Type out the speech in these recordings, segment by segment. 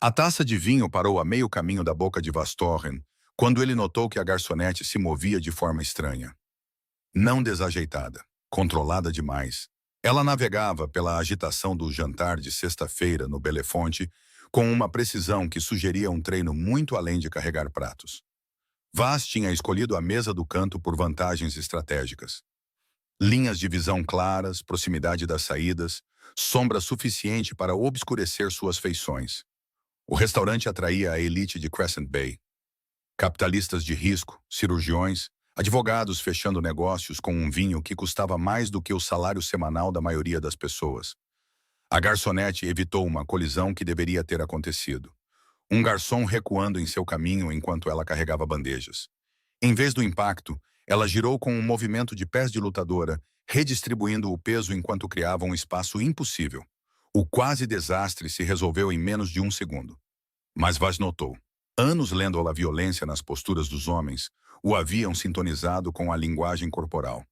A taça de vinho parou a meio caminho da boca de Vastorren, quando ele notou que a garçonete se movia de forma estranha. Não desajeitada, controlada demais. Ela navegava pela agitação do jantar de sexta-feira no Belefonte com uma precisão que sugeria um treino muito além de carregar pratos. Vaz tinha escolhido a mesa do canto por vantagens estratégicas. Linhas de visão claras, proximidade das saídas, sombra suficiente para obscurecer suas feições. O restaurante atraía a elite de Crescent Bay. Capitalistas de risco, cirurgiões, advogados fechando negócios com um vinho que custava mais do que o salário semanal da maioria das pessoas. A garçonete evitou uma colisão que deveria ter acontecido. Um garçom recuando em seu caminho enquanto ela carregava bandejas. Em vez do impacto, ela girou com um movimento de pés de lutadora, redistribuindo o peso enquanto criava um espaço impossível. O quase desastre se resolveu em menos de um segundo. Mas Vaz notou. Anos lendo a violência nas posturas dos homens o haviam sintonizado com a linguagem corporal.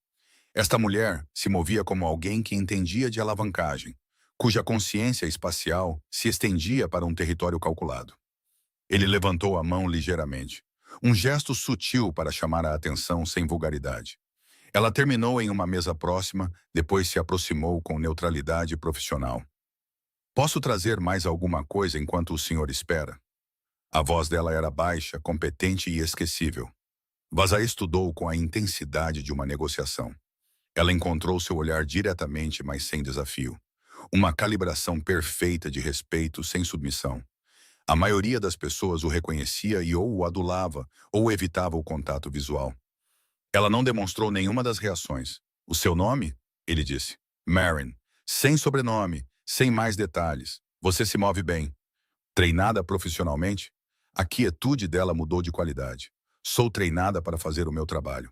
Esta mulher se movia como alguém que entendia de alavancagem, cuja consciência espacial se estendia para um território calculado. Ele levantou a mão ligeiramente, um gesto sutil para chamar a atenção sem vulgaridade. Ela terminou em uma mesa próxima, depois se aproximou com neutralidade profissional. Posso trazer mais alguma coisa enquanto o senhor espera? A voz dela era baixa, competente e esquecível. Vaz a estudou com a intensidade de uma negociação. Ela encontrou seu olhar diretamente, mas sem desafio. Uma calibração perfeita de respeito sem submissão. A maioria das pessoas o reconhecia e ou o adulava, ou evitava o contato visual. Ela não demonstrou nenhuma das reações. O seu nome? Ele disse. Marin. Sem sobrenome, sem mais detalhes. Você se move bem. Treinada profissionalmente? A quietude dela mudou de qualidade. Sou treinada para fazer o meu trabalho.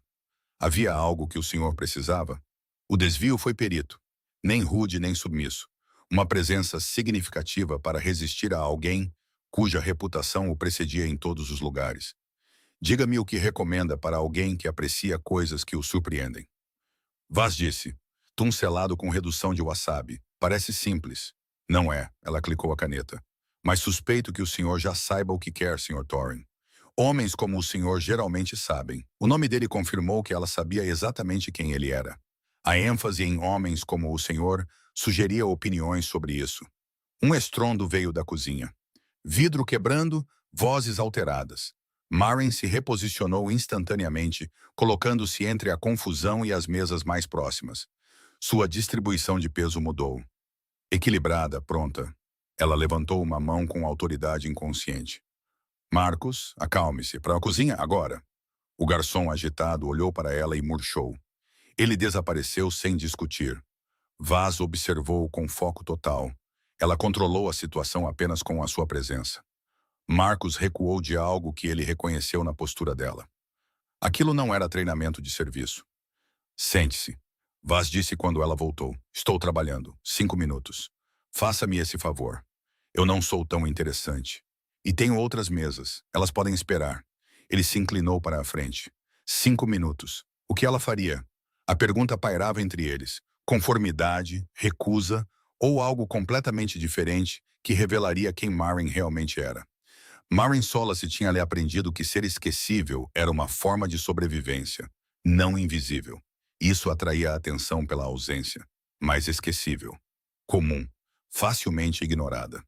Havia algo que o senhor precisava? O desvio foi perito. Nem rude nem submisso. Uma presença significativa para resistir a alguém cuja reputação o precedia em todos os lugares. Diga-me o que recomenda para alguém que aprecia coisas que o surpreendem. Vaz disse. Tum selado com redução de wasabi. Parece simples. Não é, ela clicou a caneta. Mas suspeito que o senhor já saiba o que quer, Sr. Thorin. Homens como o senhor geralmente sabem. O nome dele confirmou que ela sabia exatamente quem ele era. A ênfase em homens como o senhor sugeria opiniões sobre isso. Um estrondo veio da cozinha. Vidro quebrando, vozes alteradas. Marin se reposicionou instantaneamente, colocando-se entre a confusão e as mesas mais próximas. Sua distribuição de peso mudou. Equilibrada, pronta. Ela levantou uma mão com autoridade inconsciente. Marcos, acalme-se. Para a cozinha, agora. O garçom agitado olhou para ela e murchou. Ele desapareceu sem discutir. Vaz observou com foco total. Ela controlou a situação apenas com a sua presença. Marcos recuou de algo que ele reconheceu na postura dela. Aquilo não era treinamento de serviço. Sente-se. Vaz disse quando ela voltou. Estou trabalhando. 5 minutos. Faça-me esse favor. Eu não sou tão interessante. E tenho outras mesas. Elas podem esperar. Ele se inclinou para a frente. 5 minutos. O que ela faria? A pergunta pairava entre eles. Conformidade, recusa ou algo completamente diferente que revelaria quem Marin realmente era. Marin Solace tinha lhe aprendido que ser esquecível era uma forma de sobrevivência, não invisível. Isso atraía a atenção pela ausência, mas esquecível. Comum, facilmente ignorada.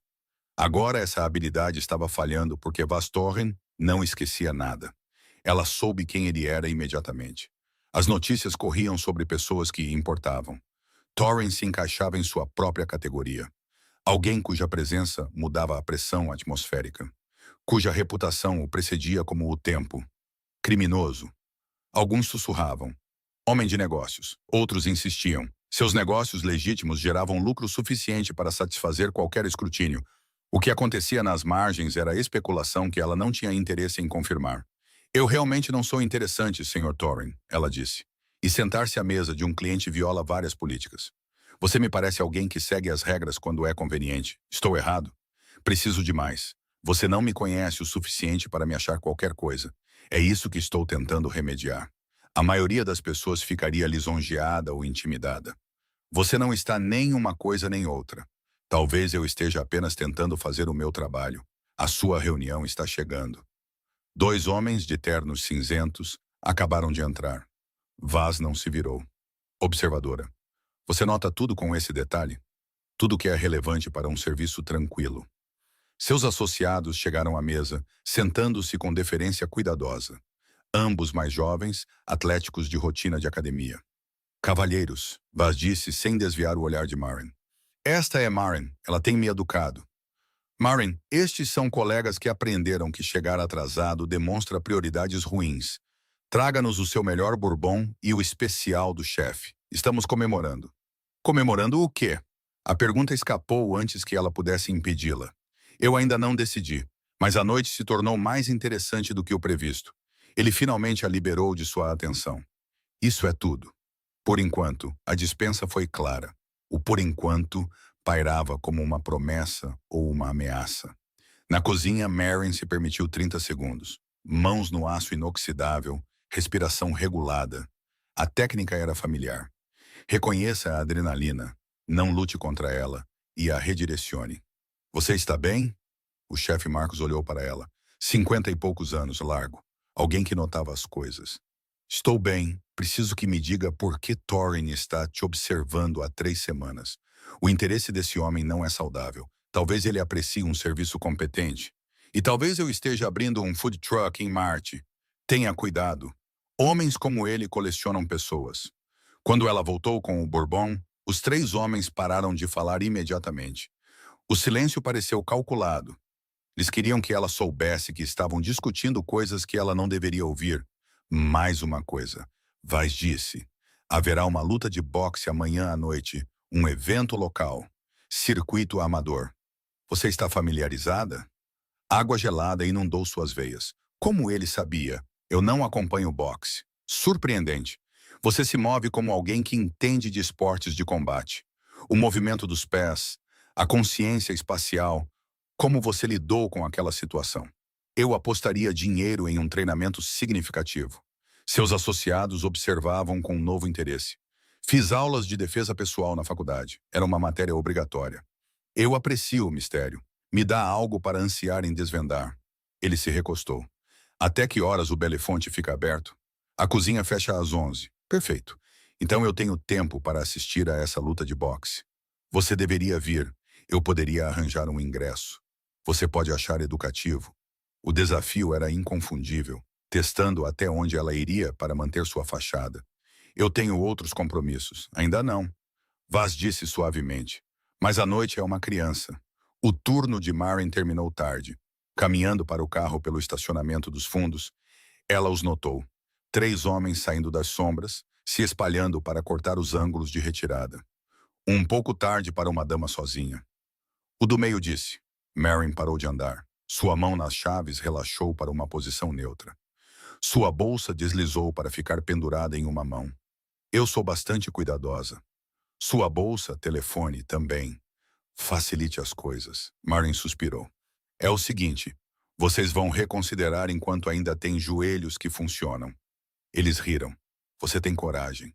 Agora essa habilidade estava falhando porque Vastorren não esquecia nada. Ela soube quem ele era imediatamente. As notícias corriam sobre pessoas que importavam. Thorin se encaixava em sua própria categoria. Alguém cuja presença mudava a pressão atmosférica. Cuja reputação o precedia como o tempo. Criminoso. Alguns sussurravam. Homem de negócios. Outros insistiam. Seus negócios legítimos geravam lucro suficiente para satisfazer qualquer escrutínio. O que acontecia nas margens era especulação que ela não tinha interesse em confirmar. Eu realmente não sou interessante, Sr. Thorin, ela disse. E sentar-se à mesa de um cliente viola várias políticas. Você me parece alguém que segue as regras quando é conveniente. Estou errado? Preciso de mais. Você não me conhece o suficiente para me achar qualquer coisa. É isso que estou tentando remediar. A maioria das pessoas ficaria lisonjeada ou intimidada. Você não está nem uma coisa nem outra. Talvez eu esteja apenas tentando fazer o meu trabalho. A sua reunião está chegando. 2 homens de ternos cinzentos acabaram de entrar. Vaz não se virou. Observadora. Você nota tudo com esse detalhe? Tudo que é relevante para um serviço tranquilo. Seus associados chegaram à mesa, sentando-se com deferência cuidadosa. Ambos mais jovens, atléticos de rotina de academia. Cavalheiros, Vaz disse sem desviar o olhar de Marin. Esta é Marin, ela tem me educado. Marin, estes são colegas que aprenderam que chegar atrasado demonstra prioridades ruins. Traga-nos o seu melhor bourbon e o especial do chefe. Estamos comemorando. Comemorando o quê? A pergunta escapou antes que ela pudesse impedi-la. Eu ainda não decidi, mas a noite se tornou mais interessante do que o previsto. Ele finalmente a liberou de sua atenção. Isso é tudo. Por enquanto, a dispensa foi clara. O por enquanto pairava como uma promessa ou uma ameaça. Na cozinha, Marin se permitiu 30 segundos. Mãos no aço inoxidável, respiração regulada. A técnica era familiar. Reconheça a adrenalina, não lute contra ela e a redirecione. Você está bem? O chefe Marcos olhou para ela. 50 e poucos anos, largo. Alguém que notava as coisas. Estou bem. Preciso que me diga por que Thorin está te observando há 3 semanas. O interesse desse homem não é saudável. Talvez ele aprecie um serviço competente. E talvez eu esteja abrindo um food truck em Marte. Tenha cuidado. Homens como ele colecionam pessoas. Quando ela voltou com o Bourbon, os 3 homens pararam de falar imediatamente. O silêncio pareceu calculado. Eles queriam que ela soubesse que estavam discutindo coisas que ela não deveria ouvir. Mais uma coisa. Vaz disse. Haverá uma luta de boxe amanhã à noite. Um evento local. Circuito amador. Você está familiarizada? Água gelada inundou suas veias. Como ele sabia? Eu não acompanho boxe. Surpreendente. Você se move como alguém que entende de esportes de combate. O movimento dos pés, a consciência espacial. Como você lidou com aquela situação? Eu apostaria dinheiro em um treinamento significativo. Seus associados observavam com novo interesse. Fiz aulas de defesa pessoal na faculdade. Era uma matéria obrigatória. Eu aprecio o mistério. Me dá algo para ansiar em desvendar. Ele se recostou. Até que horas o Belefonte fica aberto? A cozinha fecha às 11. Perfeito. Então eu tenho tempo para assistir a essa luta de boxe. Você deveria vir. Eu poderia arranjar um ingresso. Você pode achar educativo. O desafio era inconfundível, testando até onde ela iria para manter sua fachada. Eu tenho outros compromissos. Ainda não. Vaz disse suavemente. Mas a noite é uma criança. O turno de Marin terminou tarde. Caminhando para o carro pelo estacionamento dos fundos, ela os notou. 3 homens saindo das sombras, se espalhando para cortar os ângulos de retirada. Um pouco tarde para uma dama sozinha. O do meio disse. Marin parou de andar. Sua mão nas chaves relaxou para uma posição neutra. Sua bolsa deslizou para ficar pendurada em uma mão. Eu sou bastante cuidadosa. Sua bolsa, telefone, também. Facilite as coisas. Marin suspirou. É o seguinte, vocês vão reconsiderar enquanto ainda tem joelhos que funcionam. Eles riram. Você tem coragem.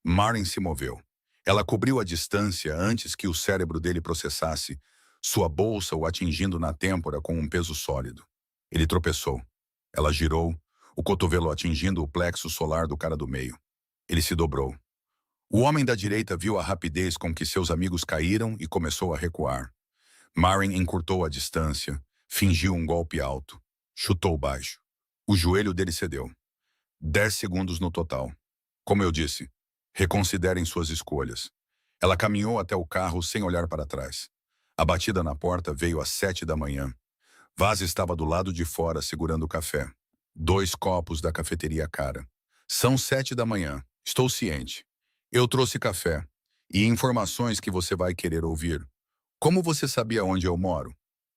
Marin se moveu. Ela cobriu a distância antes que o cérebro dele processasse, sua bolsa o atingindo na têmpora com um peso sólido. Ele tropeçou. Ela girou, o cotovelo atingindo o plexo solar do cara do meio. Ele se dobrou. O homem da direita viu a rapidez com que seus amigos caíram e começou a recuar. Marin encurtou a distância, fingiu um golpe alto, chutou baixo. O joelho dele cedeu. 10 segundos no total. Como eu disse, reconsiderem suas escolhas. Ela caminhou até o carro sem olhar para trás. A batida na porta veio às 7 da manhã. Vaz estava do lado de fora segurando o café. 2 copos da cafeteria cara. São 7 da manhã. Estou ciente. Eu trouxe café e informações que você vai querer ouvir. Como você sabia onde eu moro?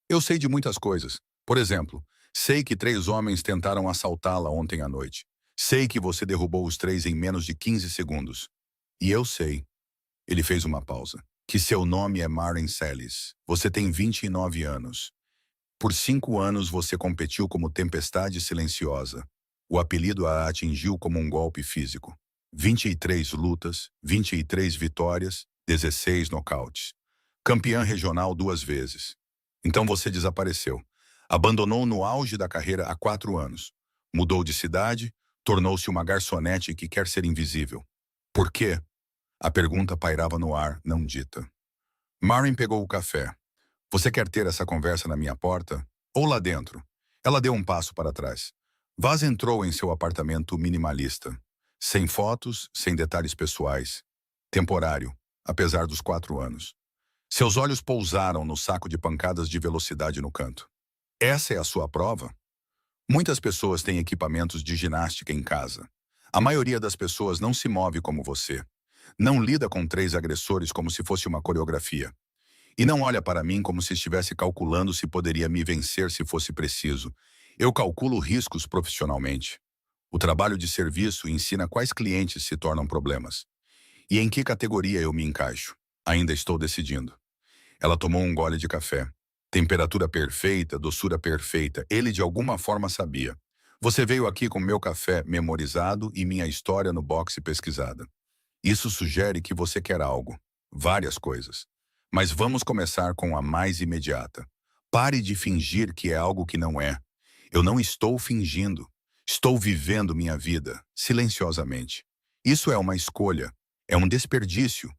Eu sei de muitas coisas. Por exemplo, sei que 3 homens tentaram assaltá-la ontem à noite. Sei que você derrubou os 3 em menos de 15 segundos. E eu sei. Ele fez uma pausa. Que seu nome é Marin Celis. Você tem 29 anos. Por 5 anos você competiu como Tempestade Silenciosa. O apelido a atingiu como um golpe físico. 23 lutas, 23 vitórias, 16 nocautes. Campeã regional 2 vezes. Então você desapareceu. Abandonou no auge da carreira há 4 anos. Mudou de cidade, tornou-se uma garçonete que quer ser invisível. Por quê? A pergunta pairava no ar, não dita. Marin pegou o café. Você quer ter essa conversa na minha porta? Ou lá dentro? Ela deu um passo para trás. Vaz entrou em seu apartamento minimalista. Sem fotos, sem detalhes pessoais. Temporário, apesar dos 4 anos. Seus olhos pousaram no saco de pancadas de velocidade no canto. Essa é a sua prova? Muitas pessoas têm equipamentos de ginástica em casa. A maioria das pessoas não se move como você. Não lida com 3 agressores como se fosse uma coreografia. E não olha para mim como se estivesse calculando se poderia me vencer se fosse preciso. Eu calculo riscos profissionalmente. O trabalho de serviço ensina quais clientes se tornam problemas. E em que categoria eu me encaixo? Ainda estou decidindo. Ela tomou um gole de café. Temperatura perfeita, doçura perfeita. Ele de alguma forma sabia. Você veio aqui com meu café memorizado e minha história no boxe pesquisada. Isso sugere que você quer algo. Várias coisas. Mas vamos começar com a mais imediata. Pare de fingir que é algo que não é. Eu não estou fingindo. Estou vivendo minha vida, silenciosamente. Isso é uma escolha. É um desperdício.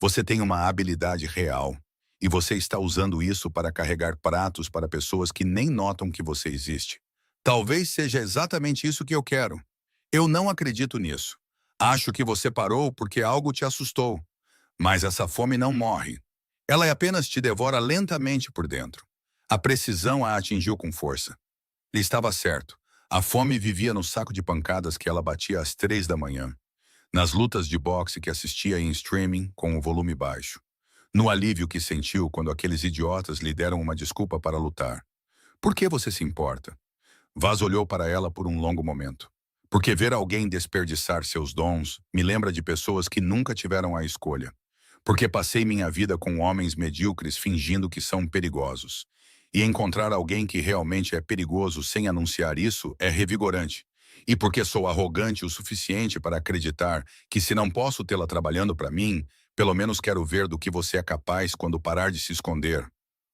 Você tem uma habilidade real. E você está usando isso para carregar pratos para pessoas que nem notam que você existe. Talvez seja exatamente isso que eu quero. Eu não acredito nisso. Acho que você parou porque algo te assustou. Mas essa fome não morre. Ela apenas te devora lentamente por dentro. A precisão a atingiu com força. Ele estava certo. A fome vivia no saco de pancadas que ela batia às 3 da manhã. Nas lutas de boxe que assistia em streaming com o volume baixo. No alívio que sentiu quando aqueles idiotas lhe deram uma desculpa para lutar. Por que você se importa? Vaz olhou para ela por um longo momento. Porque ver alguém desperdiçar seus dons me lembra de pessoas que nunca tiveram a escolha. Porque passei minha vida com homens medíocres fingindo que são perigosos. E encontrar alguém que realmente é perigoso sem anunciar isso é revigorante. E porque sou arrogante o suficiente para acreditar que se não posso tê-la trabalhando para mim, pelo menos quero ver do que você é capaz quando parar de se esconder.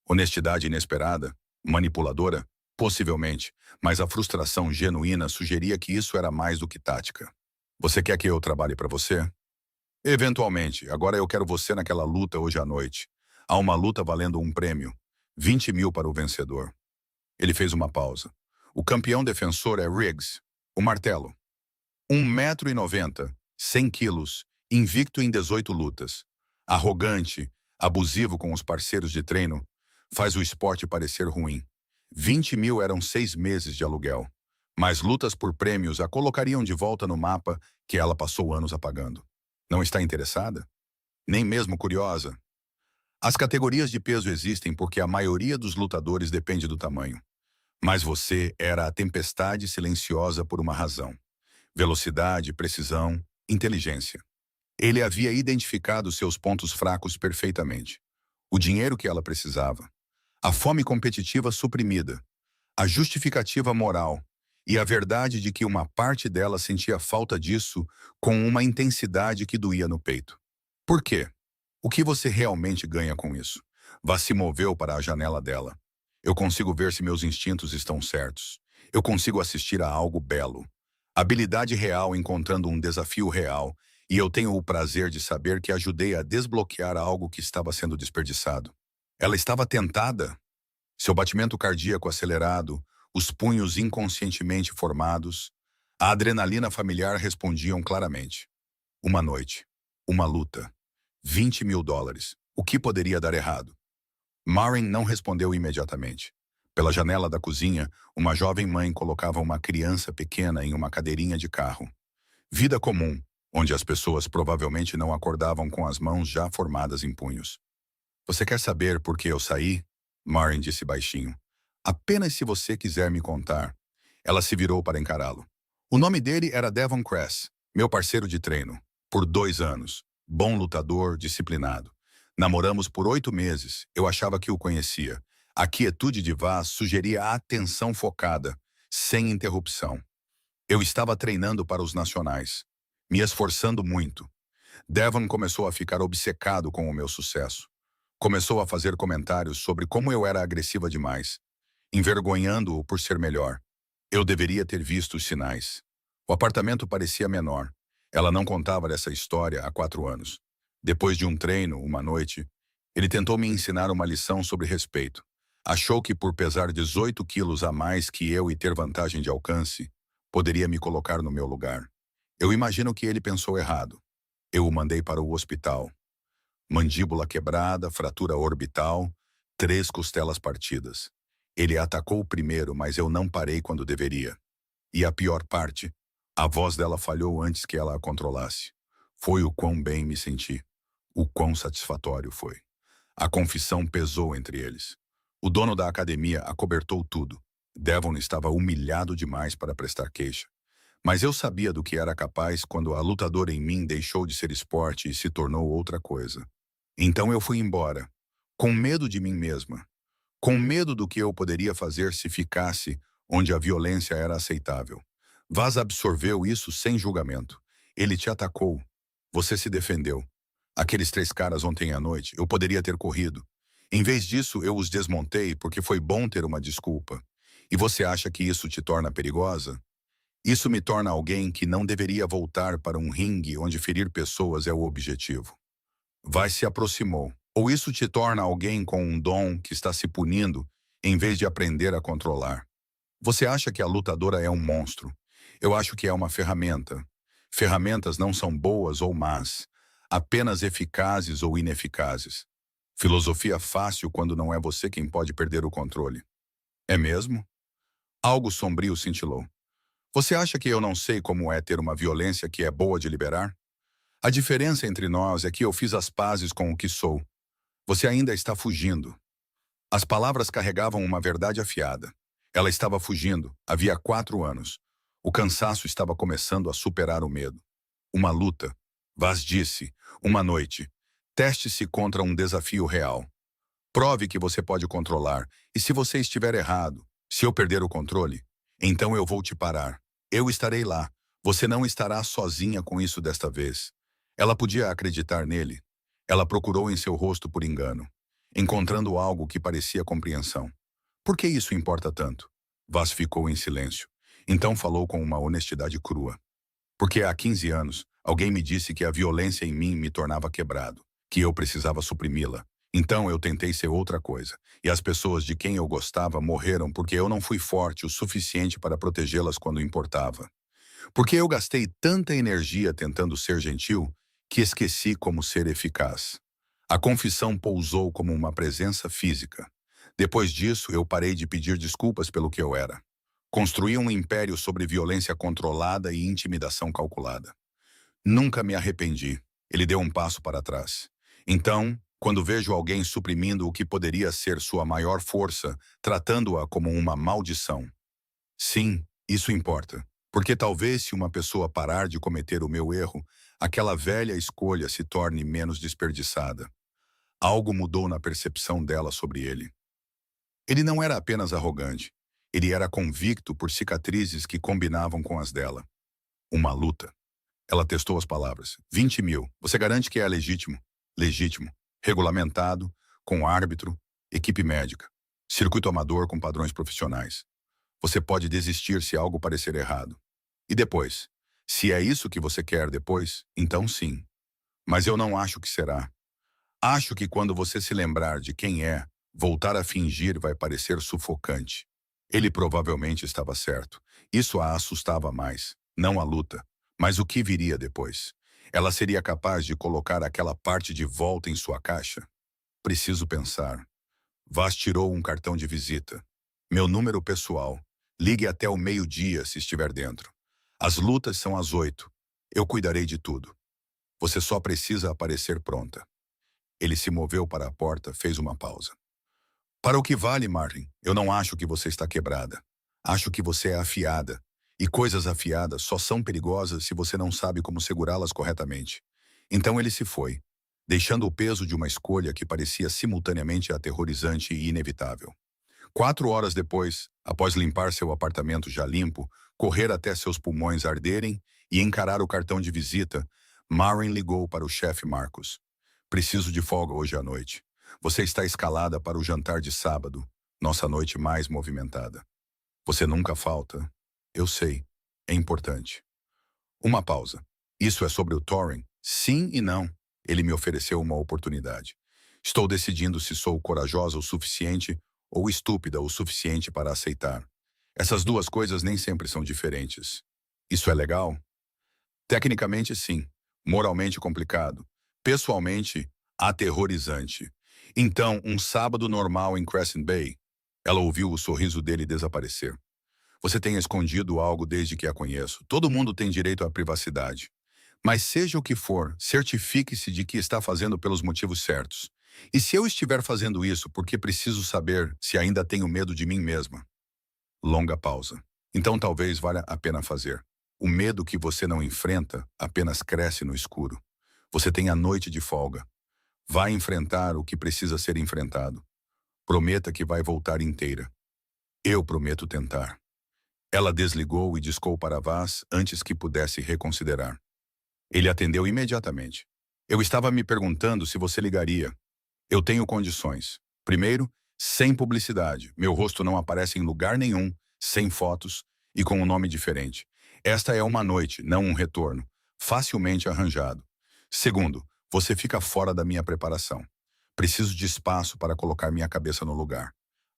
Honestidade inesperada? Manipuladora? Possivelmente, mas a frustração genuína sugeria que isso era mais do que tática. Você quer que eu trabalhe para você? Eventualmente, agora eu quero você naquela luta hoje à noite. Há uma luta valendo um prêmio. 20 mil para o vencedor. Ele fez uma pausa. O campeão defensor é Riggs, o martelo. 1,90 m, 100 quilos, invicto em 18 lutas. Arrogante, abusivo com os parceiros de treino, faz o esporte parecer ruim. 20 mil eram 6 meses de aluguel. Mas lutas por prêmios a colocariam de volta no mapa que ela passou anos apagando. Não está interessada? Nem mesmo curiosa? As categorias de peso existem porque a maioria dos lutadores depende do tamanho. Mas você era a tempestade silenciosa por uma razão. Velocidade, precisão, inteligência. Ele havia identificado seus pontos fracos perfeitamente. O dinheiro que ela precisava. A fome competitiva suprimida. A justificativa moral. E a verdade de que uma parte dela sentia falta disso com uma intensidade que doía no peito. Por quê? O que você realmente ganha com isso? Vá se moveu para a janela dela. Eu consigo ver se meus instintos estão certos. Eu consigo assistir a algo belo. Habilidade real encontrando um desafio real, e eu tenho o prazer de saber que ajudei a desbloquear algo que estava sendo desperdiçado. Ela estava tentada. Seu batimento cardíaco acelerado, os punhos inconscientemente formados, a adrenalina familiar respondiam claramente. Uma noite. Uma luta. 20 mil dólares. O que poderia dar errado? Marin não respondeu imediatamente. Pela janela da cozinha, uma jovem mãe colocava uma criança pequena em uma cadeirinha de carro. Vida comum, onde as pessoas provavelmente não acordavam com as mãos já formadas em punhos. Você quer saber por que eu saí? Marin disse baixinho. Apenas se você quiser me contar. Ela se virou para encará-lo. O nome dele era Devon Cress, meu parceiro de treino. Por 2 anos. Bom lutador, disciplinado. Namoramos por 8 meses. Eu achava que o conhecia. A quietude de Vaz sugeria a atenção focada, sem interrupção. Eu estava treinando para os nacionais, me esforçando muito. Devon começou a ficar obcecado com o meu sucesso. Começou a fazer comentários sobre como eu era agressiva demais. envergonhando-o por ser melhor. Eu deveria ter visto os sinais. O apartamento parecia menor. Ela não contava dessa história há 4 anos. Depois de um treino, uma noite, ele tentou me ensinar uma lição sobre respeito. Achou que por pesar 18 quilos a mais que eu e ter vantagem de alcance, poderia me colocar no meu lugar. Eu imagino que ele pensou errado. Eu o mandei para o hospital. Mandíbula quebrada, fratura orbital, 3 costelas partidas. Ele atacou primeiro, mas eu não parei quando deveria. E a pior parte, a voz dela falhou antes que ela a controlasse. Foi o quão bem me senti. O quão satisfatório foi. A confissão pesou entre eles. O dono da academia acobertou tudo. Devon estava humilhado demais para prestar queixa. Mas eu sabia do que era capaz quando a lutadora em mim deixou de ser esporte e se tornou outra coisa. Então eu fui embora, com medo de mim mesma, com medo do que eu poderia fazer se ficasse onde a violência era aceitável. Vaz absorveu isso sem julgamento. Ele te atacou. Você se defendeu. Aqueles 3 caras ontem à noite, eu poderia ter corrido. Em vez disso, eu os desmontei porque foi bom ter uma desculpa. E você acha que isso te torna perigosa? Isso me torna alguém que não deveria voltar para um ringue onde ferir pessoas é o objetivo. Vai se aproximou. Ou isso te torna alguém com um dom que está se punindo em vez de aprender a controlar. Você acha que a lutadora é um monstro. Eu acho que é uma ferramenta. Ferramentas não são boas ou más, apenas eficazes ou ineficazes. Filosofia fácil quando não é você quem pode perder o controle. É mesmo? Algo sombrio cintilou. Você acha que eu não sei como é ter uma violência que é boa de liberar? A diferença entre nós é que eu fiz as pazes com o que sou. Você ainda está fugindo. As palavras carregavam uma verdade afiada. Ela estava fugindo, havia 4 anos. O cansaço estava começando a superar o medo. Uma luta. Vaz disse, uma noite. Teste-se contra um desafio real. Prove que você pode controlar. E se você estiver errado, se eu perder o controle, então eu vou te parar. Eu estarei lá. Você não estará sozinha com isso desta vez. Ela podia acreditar nele. Ela procurou em seu rosto por engano, encontrando algo que parecia compreensão. Por que isso importa tanto? Vaz ficou em silêncio. Então falou com uma honestidade crua. Porque há 15 anos, alguém me disse que a violência em mim me tornava quebrado, que eu precisava suprimi-la. Então eu tentei ser outra coisa, e as pessoas de quem eu gostava morreram porque eu não fui forte o suficiente para protegê-las quando importava. Porque eu gastei tanta energia tentando ser gentil, que esqueci como ser eficaz. A confissão pousou como uma presença física. Depois disso, eu parei de pedir desculpas pelo que eu era. Construí um império sobre violência controlada e intimidação calculada. Nunca me arrependi. Ele deu um passo para trás. Então, quando vejo alguém suprimindo o que poderia ser sua maior força, tratando-a como uma maldição. Sim, isso importa. Porque talvez se uma pessoa parar de cometer o meu erro, aquela velha escolha se torne menos desperdiçada. Algo mudou na percepção dela sobre ele. Ele não era apenas arrogante. Ele era convicto por cicatrizes que combinavam com as dela. Uma luta. Ela testou as palavras. 20 mil. Você garante que é legítimo? Legítimo. Regulamentado, com árbitro, equipe médica. Circuito amador com padrões profissionais. Você pode desistir se algo parecer errado. E depois? Se é isso que você quer depois, então sim. Mas eu não acho que será. Acho que quando você se lembrar de quem é, voltar a fingir vai parecer sufocante. Ele provavelmente estava certo. Isso a assustava mais. Não a luta, mas o que viria depois. Ela seria capaz de colocar aquela parte de volta em sua caixa? Preciso pensar. Vaz tirou um cartão de visita. Meu número pessoal. Ligue até o meio-dia se estiver dentro. As lutas são às 8. Eu cuidarei de tudo. Você só precisa aparecer pronta. Ele se moveu para a porta, fez uma pausa. Para o que vale, Martin, eu não acho que você está quebrada. Acho que você é afiada. E coisas afiadas só são perigosas se você não sabe como segurá-las corretamente. Então ele se foi, deixando o peso de uma escolha que parecia simultaneamente aterrorizante e inevitável. 4 horas depois, após limpar seu apartamento já limpo, correr até seus pulmões arderem e encarar o cartão de visita, Maren ligou para o chefe Marcos. Preciso de folga hoje à noite. Você está escalada para o jantar de sábado. Nossa noite mais movimentada. Você nunca falta. Eu sei. É importante. Uma pausa. Isso é sobre o Thorin? Sim e não. Ele me ofereceu uma oportunidade. Estou decidindo se sou corajosa o suficiente ou estúpida o suficiente para aceitar. Essas duas coisas nem sempre são diferentes. Isso é legal? Tecnicamente, sim. Moralmente complicado. Pessoalmente, aterrorizante. Então, um sábado normal em Crescent Bay, ela ouviu o sorriso dele desaparecer. Você tem escondido algo desde que a conheço. Todo mundo tem direito à privacidade. Mas seja o que for, certifique-se de que está fazendo pelos motivos certos. E se eu estiver fazendo isso porque preciso saber se ainda tenho medo de mim mesma? Longa pausa. Então talvez valha a pena fazer. O medo que você não enfrenta apenas cresce no escuro. Você tem a noite de folga. Vai enfrentar o que precisa ser enfrentado. Prometa que vai voltar inteira. Eu prometo tentar. Ela desligou e discou para Vaz antes que pudesse reconsiderar. Ele atendeu imediatamente. Eu estava me perguntando se você ligaria. Eu tenho condições. Primeiro, sem publicidade. Meu rosto não aparece em lugar nenhum, sem fotos e com um nome diferente. Esta é uma noite, não um retorno. Facilmente arranjado. Segundo, você fica fora da minha preparação. Preciso de espaço para colocar minha cabeça no lugar.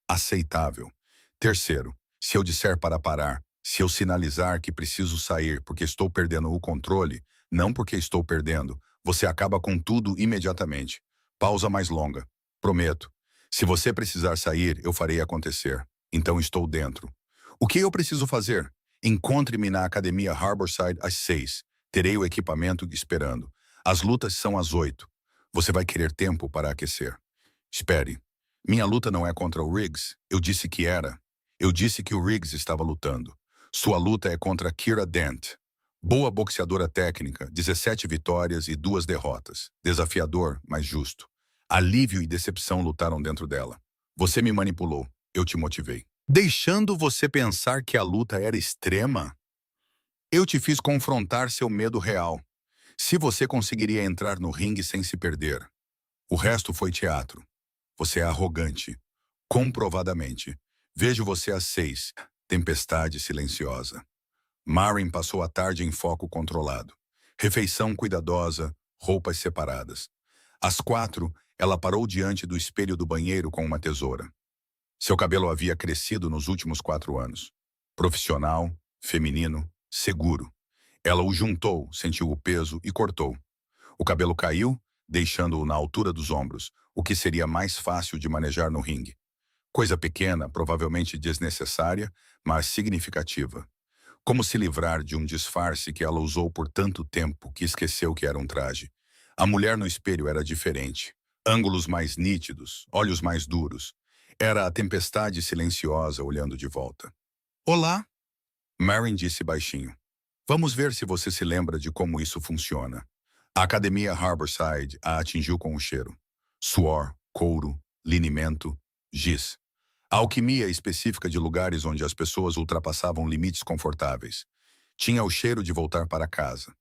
Aceitável. Terceiro, se eu disser para parar, se eu sinalizar que preciso sair porque estou perdendo o controle, não porque estou perdendo, você acaba com tudo imediatamente. Pausa mais longa. Prometo. Se você precisar sair, eu farei acontecer. Então estou dentro. O que eu preciso fazer? Encontre-me na Academia Harborside às 6. Terei o equipamento esperando. As lutas são às 8. Você vai querer tempo para aquecer. Espere. Minha luta não é contra o Riggs. Eu disse que era. Eu disse que o Riggs estava lutando. Sua luta é contra Kira Dent. Boa boxeadora técnica, 17 vitórias e 2 derrotas. Desafiador, mas justo. Alívio e decepção lutaram dentro dela. Você me manipulou. Eu te motivei. Deixando você pensar que a luta era extrema? Eu te fiz confrontar seu medo real. Se você conseguiria entrar no ringue sem se perder. O resto foi teatro. Você é arrogante. Comprovadamente. Vejo você às 6. Tempestade silenciosa. Marin passou a tarde em foco controlado. Refeição cuidadosa, roupas separadas. Às 4, ela parou diante do espelho do banheiro com uma tesoura. Seu cabelo havia crescido nos últimos 4 anos. Profissional, feminino, seguro. Ela o juntou, sentiu o peso e cortou. O cabelo caiu, deixando-o na altura dos ombros, o que seria mais fácil de manejar no ringue. Coisa pequena, provavelmente desnecessária, mas significativa. Como se livrar de um disfarce que ela usou por tanto tempo que esqueceu que era um traje. A mulher no espelho era diferente. Ângulos mais nítidos, olhos mais duros. Era a tempestade silenciosa olhando de volta. Olá, Marin disse baixinho. Vamos ver se você se lembra de como isso funciona. A Academia Harborside a atingiu com o cheiro. Suor, couro, linimento, giz. A alquimia específica de lugares onde as pessoas ultrapassavam limites confortáveis. Tinha o cheiro de voltar para casa.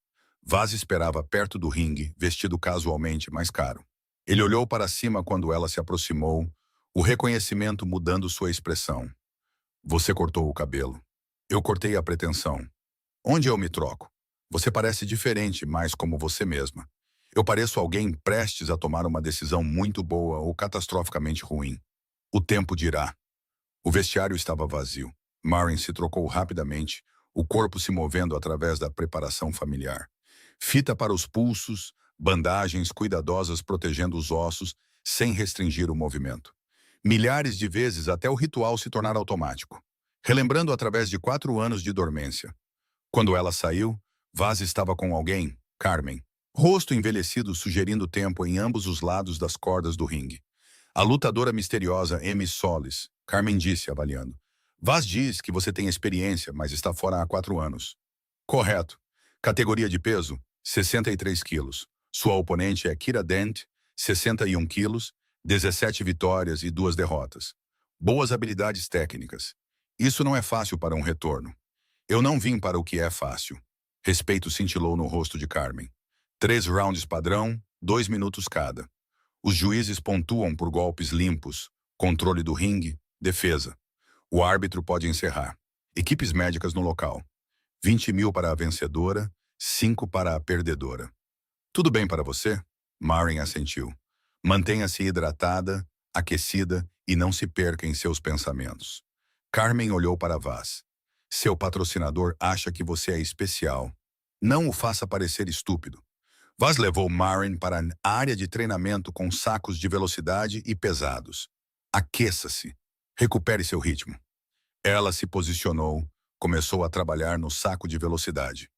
Vaz esperava perto do ringue, vestido casualmente, mais caro. Ele olhou para cima quando ela se aproximou, o reconhecimento mudando sua expressão. Você cortou o cabelo. Eu cortei a pretensão. Onde eu me troco? Você parece diferente, mas como você mesma. Eu pareço alguém prestes a tomar uma decisão muito boa ou catastroficamente ruim. O tempo dirá. O vestiário estava vazio. Marin se trocou rapidamente, o corpo se movendo através da preparação familiar. Fita para os pulsos, bandagens cuidadosas protegendo os ossos, sem restringir o movimento. Milhares de vezes até o ritual se tornar automático. Relembrando através de 4 anos de dormência. Quando ela saiu, Vaz estava com alguém, Carmen. Rosto envelhecido sugerindo tempo em ambos os lados das cordas do ringue. A lutadora misteriosa Amy Solis, Carmen disse, avaliando. Vaz diz que você tem experiência, mas está fora há 4 anos. Correto. Categoria de peso, 63 quilos. Sua oponente é Kira Dent, 61 quilos, 17 vitórias e 2 derrotas. Boas habilidades técnicas. Isso não é fácil para um retorno. Eu não vim para o que é fácil. Respeito cintilou no rosto de Carmen. 3 rounds padrão, 2 minutos cada. Os juízes pontuam por golpes limpos, controle do ringue, Defesa. O árbitro pode encerrar. Equipes médicas no local. 20 mil para a vencedora, 5 para a perdedora. Tudo bem para você? Marin assentiu. Mantenha-se hidratada, aquecida e não se perca em seus pensamentos. Carmen olhou para Vaz. Seu patrocinador acha que você é especial. Não o faça parecer estúpido. Vaz levou Marin para a área de treinamento com sacos de velocidade e pesados. Aqueça-se. Recupere seu ritmo. Ela se posicionou, começou a trabalhar no saco de velocidade.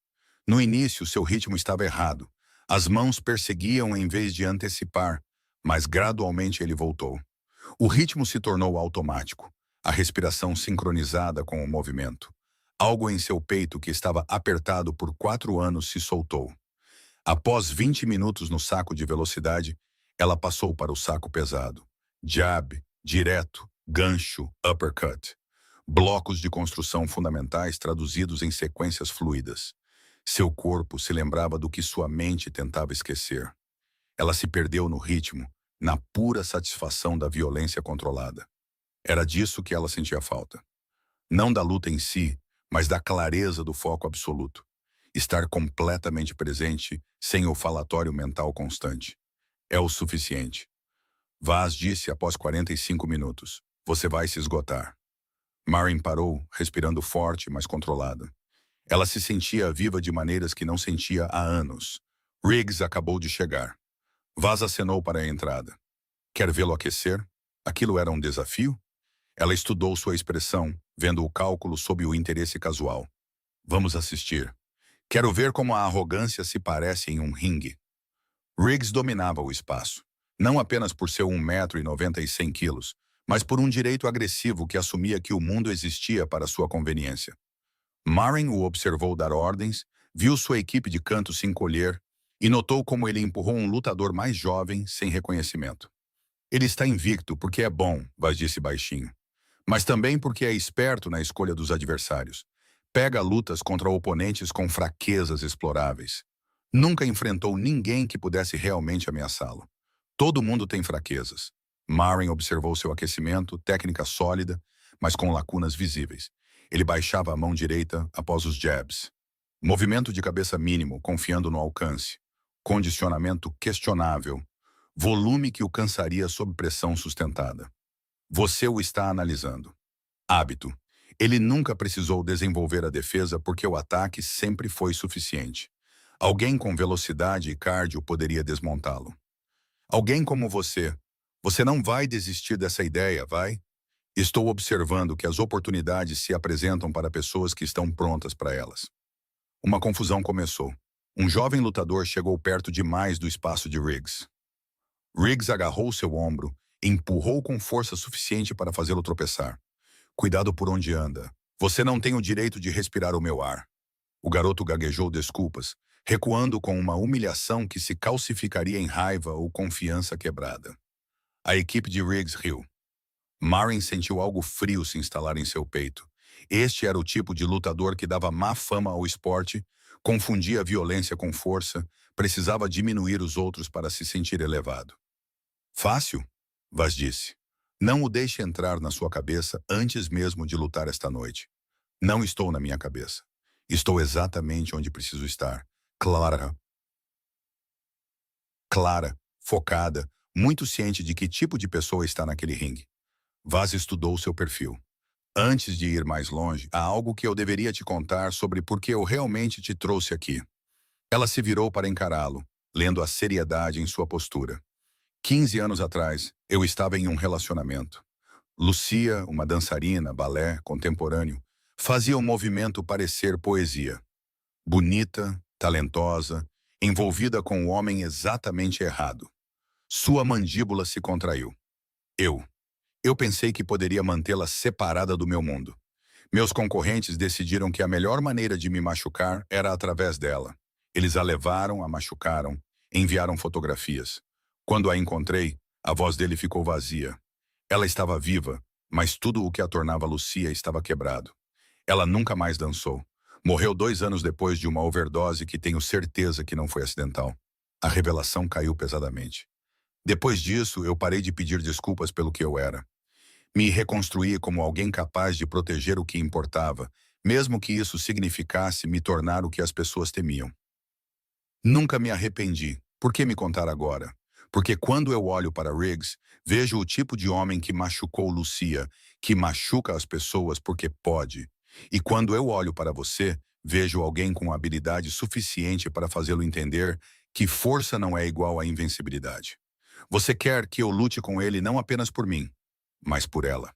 No início, seu ritmo estava errado. As mãos perseguiam em vez de antecipar, mas gradualmente ele voltou. O ritmo se tornou automático, a respiração sincronizada com o movimento. Algo em seu peito que estava apertado por 4 anos se soltou. Após 20 minutos no saco de velocidade, ela passou para o saco pesado. Jab, direto, gancho, uppercut. Blocos de construção fundamentais traduzidos em sequências fluidas. Seu corpo se lembrava do que sua mente tentava esquecer. Ela se perdeu no ritmo, na pura satisfação da violência controlada. Era disso que ela sentia falta. Não da luta em si, mas da clareza do foco absoluto. Estar completamente presente, sem o falatório mental constante. É o suficiente. Vaz disse após 45 minutos. Você vai se esgotar. Marin parou, respirando forte, mas controlada. Ela se sentia viva de maneiras que não sentia há anos. Riggs acabou de chegar. Vaz acenou para a entrada. Quer vê-lo aquecer? Aquilo era um desafio? Ela estudou sua expressão, vendo o cálculo sob o interesse casual. Vamos assistir. Quero ver como a arrogância se parece em um ringue. Riggs dominava o espaço. Não apenas por seu 1,90 m e 100 quilos, mas por um direito agressivo que assumia que o mundo existia para sua conveniência. Marin o observou dar ordens, viu sua equipe de canto se encolher e notou como ele empurrou um lutador mais jovem sem reconhecimento. Ele está invicto porque é bom, Vaz disse baixinho, mas também porque é esperto na escolha dos adversários. Pega lutas contra oponentes com fraquezas exploráveis. Nunca enfrentou ninguém que pudesse realmente ameaçá-lo. Todo mundo tem fraquezas. Marin observou seu aquecimento, técnica sólida, mas com lacunas visíveis. Ele baixava a mão direita após os jabs. Movimento de cabeça mínimo, confiando no alcance. Condicionamento questionável. Volume que o cansaria sob pressão sustentada. Você o está analisando. Hábito. Ele nunca precisou desenvolver a defesa porque o ataque sempre foi suficiente. Alguém com velocidade e cardio poderia desmontá-lo. Alguém como você. Você não vai desistir dessa ideia, vai? Estou observando que as oportunidades se apresentam para pessoas que estão prontas para elas. Uma confusão começou. Um jovem lutador chegou perto demais do espaço de Riggs. Riggs agarrou seu ombro e empurrou com força suficiente para fazê-lo tropeçar. Cuidado por onde anda. Você não tem o direito de respirar o meu ar. O garoto gaguejou desculpas, recuando com uma humilhação que se calcificaria em raiva ou confiança quebrada. A equipe de Riggs riu. Marin sentiu algo frio se instalar em seu peito. Este era o tipo de lutador que dava má fama ao esporte, confundia violência com força, precisava diminuir os outros para se sentir elevado. Fácil? Vaz disse. Não o deixe entrar na sua cabeça antes mesmo de lutar esta noite. Não estou na minha cabeça. Estou exatamente onde preciso estar. Clara, focada, muito ciente de que tipo de pessoa está naquele ringue. Vaz estudou seu perfil. Antes de ir mais longe, há algo que eu deveria te contar sobre por que eu realmente te trouxe aqui. Ela se virou para encará-lo, lendo a seriedade em sua postura. 15 anos atrás, eu estava em um relacionamento. Lucia, uma dançarina, balé, contemporâneo, fazia o movimento parecer poesia. Bonita, talentosa, envolvida com o homem exatamente errado. Sua mandíbula se contraiu. Eu pensei que poderia mantê-la separada do meu mundo. Meus concorrentes decidiram que a melhor maneira de me machucar era através dela. Eles a levaram, a machucaram, enviaram fotografias. Quando a encontrei, a voz dele ficou vazia. Ela estava viva, mas tudo o que a tornava Lucia estava quebrado. Ela nunca mais dançou. Morreu 2 anos depois de uma overdose que tenho certeza que não foi acidental. A revelação caiu pesadamente. Depois disso, eu parei de pedir desculpas pelo que eu era. Me reconstruí como alguém capaz de proteger o que importava, mesmo que isso significasse me tornar o que as pessoas temiam. Nunca me arrependi. Por que me contar agora? Porque quando eu olho para Riggs, vejo o tipo de homem que machucou Lucia, que machuca as pessoas porque pode. E quando eu olho para você, vejo alguém com habilidade suficiente para fazê-lo entender que força não é igual a invencibilidade. Você quer que eu lute com ele não apenas por mim, mas por ela.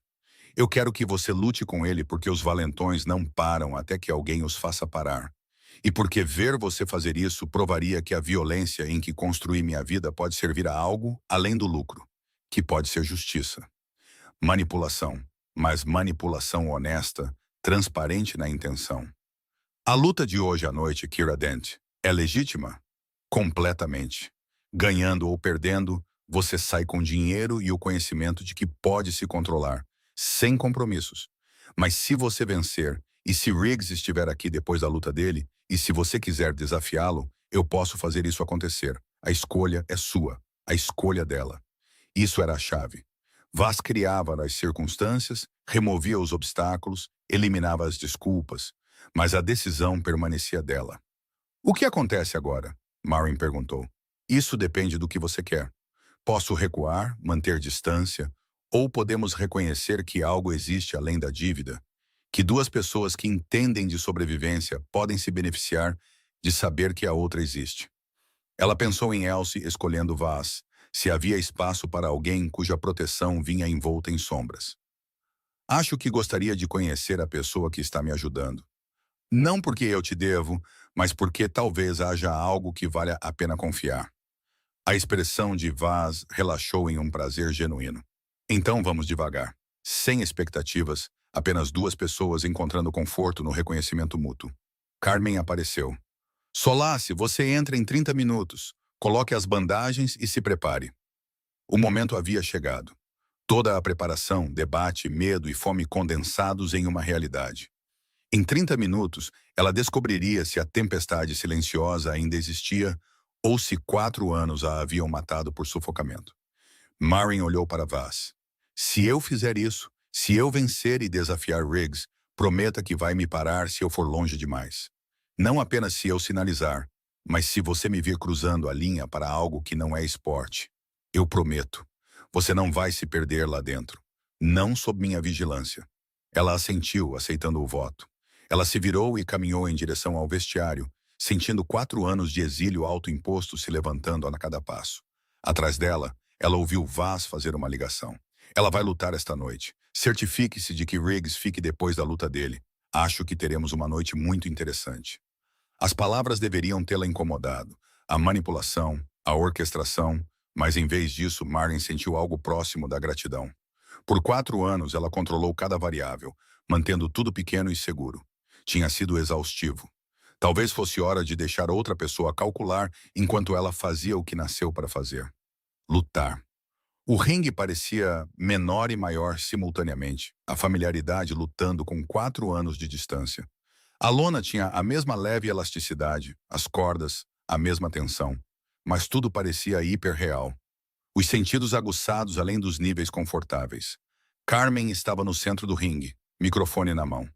Eu quero que você lute com ele porque os valentões não param até que alguém os faça parar. E porque ver você fazer isso provaria que a violência em que construí minha vida pode servir a algo além do lucro, que pode ser justiça. Manipulação, mas manipulação honesta, transparente na intenção. A luta de hoje à noite, Kira Dent, é legítima? Completamente. Ganhando ou perdendo, você sai com dinheiro e o conhecimento de que pode se controlar, sem compromissos. Mas se você vencer, e se Riggs estiver aqui depois da luta dele, e se você quiser desafiá-lo, eu posso fazer isso acontecer. A escolha é sua, a escolha dela. Isso era a chave. Vaz criava as circunstâncias, removia os obstáculos, eliminava as desculpas, mas a decisão permanecia dela. O que acontece agora? Marin perguntou. Isso depende do que você quer. Posso recuar, manter distância, ou podemos reconhecer que algo existe além da dívida, que duas pessoas que entendem de sobrevivência podem se beneficiar de saber que a outra existe. Ela pensou em Elsie escolhendo Vaz, se havia espaço para alguém cuja proteção vinha envolta em sombras. Acho que gostaria de conhecer a pessoa que está me ajudando. Não porque eu te devo, mas porque talvez haja algo que valha a pena confiar. A expressão de Vaz relaxou em um prazer genuíno. Então vamos devagar. Sem expectativas, apenas duas pessoas encontrando conforto no reconhecimento mútuo. Carmen apareceu. Solace, você entra em 30 minutos. Coloque as bandagens e se prepare. O momento havia chegado. Toda a preparação, debate, medo e fome condensados em uma realidade. Em 30 minutos, ela descobriria se a tempestade silenciosa ainda existia ou se 4 anos a haviam matado por sufocamento. Marin olhou para Vaz. Se eu fizer isso, se eu vencer e desafiar Riggs, prometa que vai me parar se eu for longe demais. Não apenas se eu sinalizar, mas se você me vir cruzando a linha para algo que não é esporte. Eu prometo. Você não vai se perder lá dentro. Não sob minha vigilância. Ela assentiu, aceitando o voto. Ela se virou e caminhou em direção ao vestiário, sentindo 4 anos de exílio autoimposto se levantando a cada passo. Atrás dela, ela ouviu Vaz fazer uma ligação. Ela vai lutar esta noite. Certifique-se de que Riggs fique depois da luta dele. Acho que teremos uma noite muito interessante. As palavras deveriam tê-la incomodado. A manipulação, a orquestração, mas em vez disso, Marin sentiu algo próximo da gratidão. Por 4 anos, ela controlou cada variável, mantendo tudo pequeno e seguro. Tinha sido exaustivo. Talvez fosse hora de deixar outra pessoa calcular enquanto ela fazia o que nasceu para fazer. Lutar. O ringue parecia menor e maior simultaneamente, a familiaridade lutando com 4 anos de distância. A lona tinha a mesma leve elasticidade, as cordas, a mesma tensão, mas tudo parecia hiperreal. Os sentidos aguçados além dos níveis confortáveis. Carmen estava no centro do ringue, microfone na mão.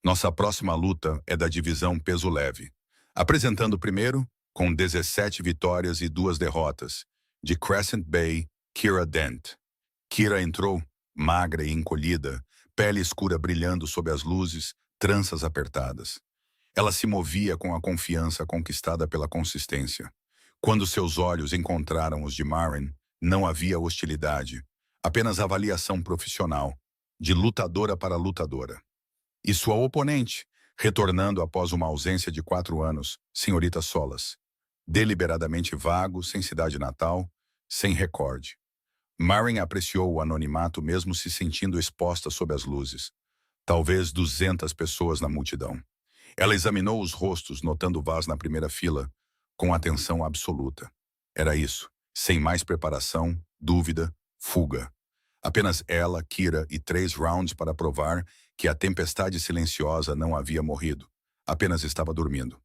Nossa próxima luta é da divisão peso leve. Apresentando primeiro, com 17 vitórias e 2 derrotas, de Crescent Bay, Kira Dent. Kira entrou, magra e encolhida, pele escura brilhando sob as luzes, tranças apertadas. Ela se movia com a confiança conquistada pela consistência. Quando seus olhos encontraram os de Marin, não havia hostilidade, apenas avaliação profissional, de lutadora para lutadora. E sua oponente, retornando após uma ausência de 4 anos, senhorita Solas. Deliberadamente vago, sem cidade natal, sem recorde. Marin apreciou o anonimato mesmo se sentindo exposta sob as luzes. Talvez 200 pessoas na multidão. Ela examinou os rostos, notando Vaz na primeira fila, com atenção absoluta. Era isso, sem mais preparação, dúvida, fuga. Apenas ela, Kira e 3 rounds para provar que a tempestade silenciosa não havia morrido, apenas estava dormindo.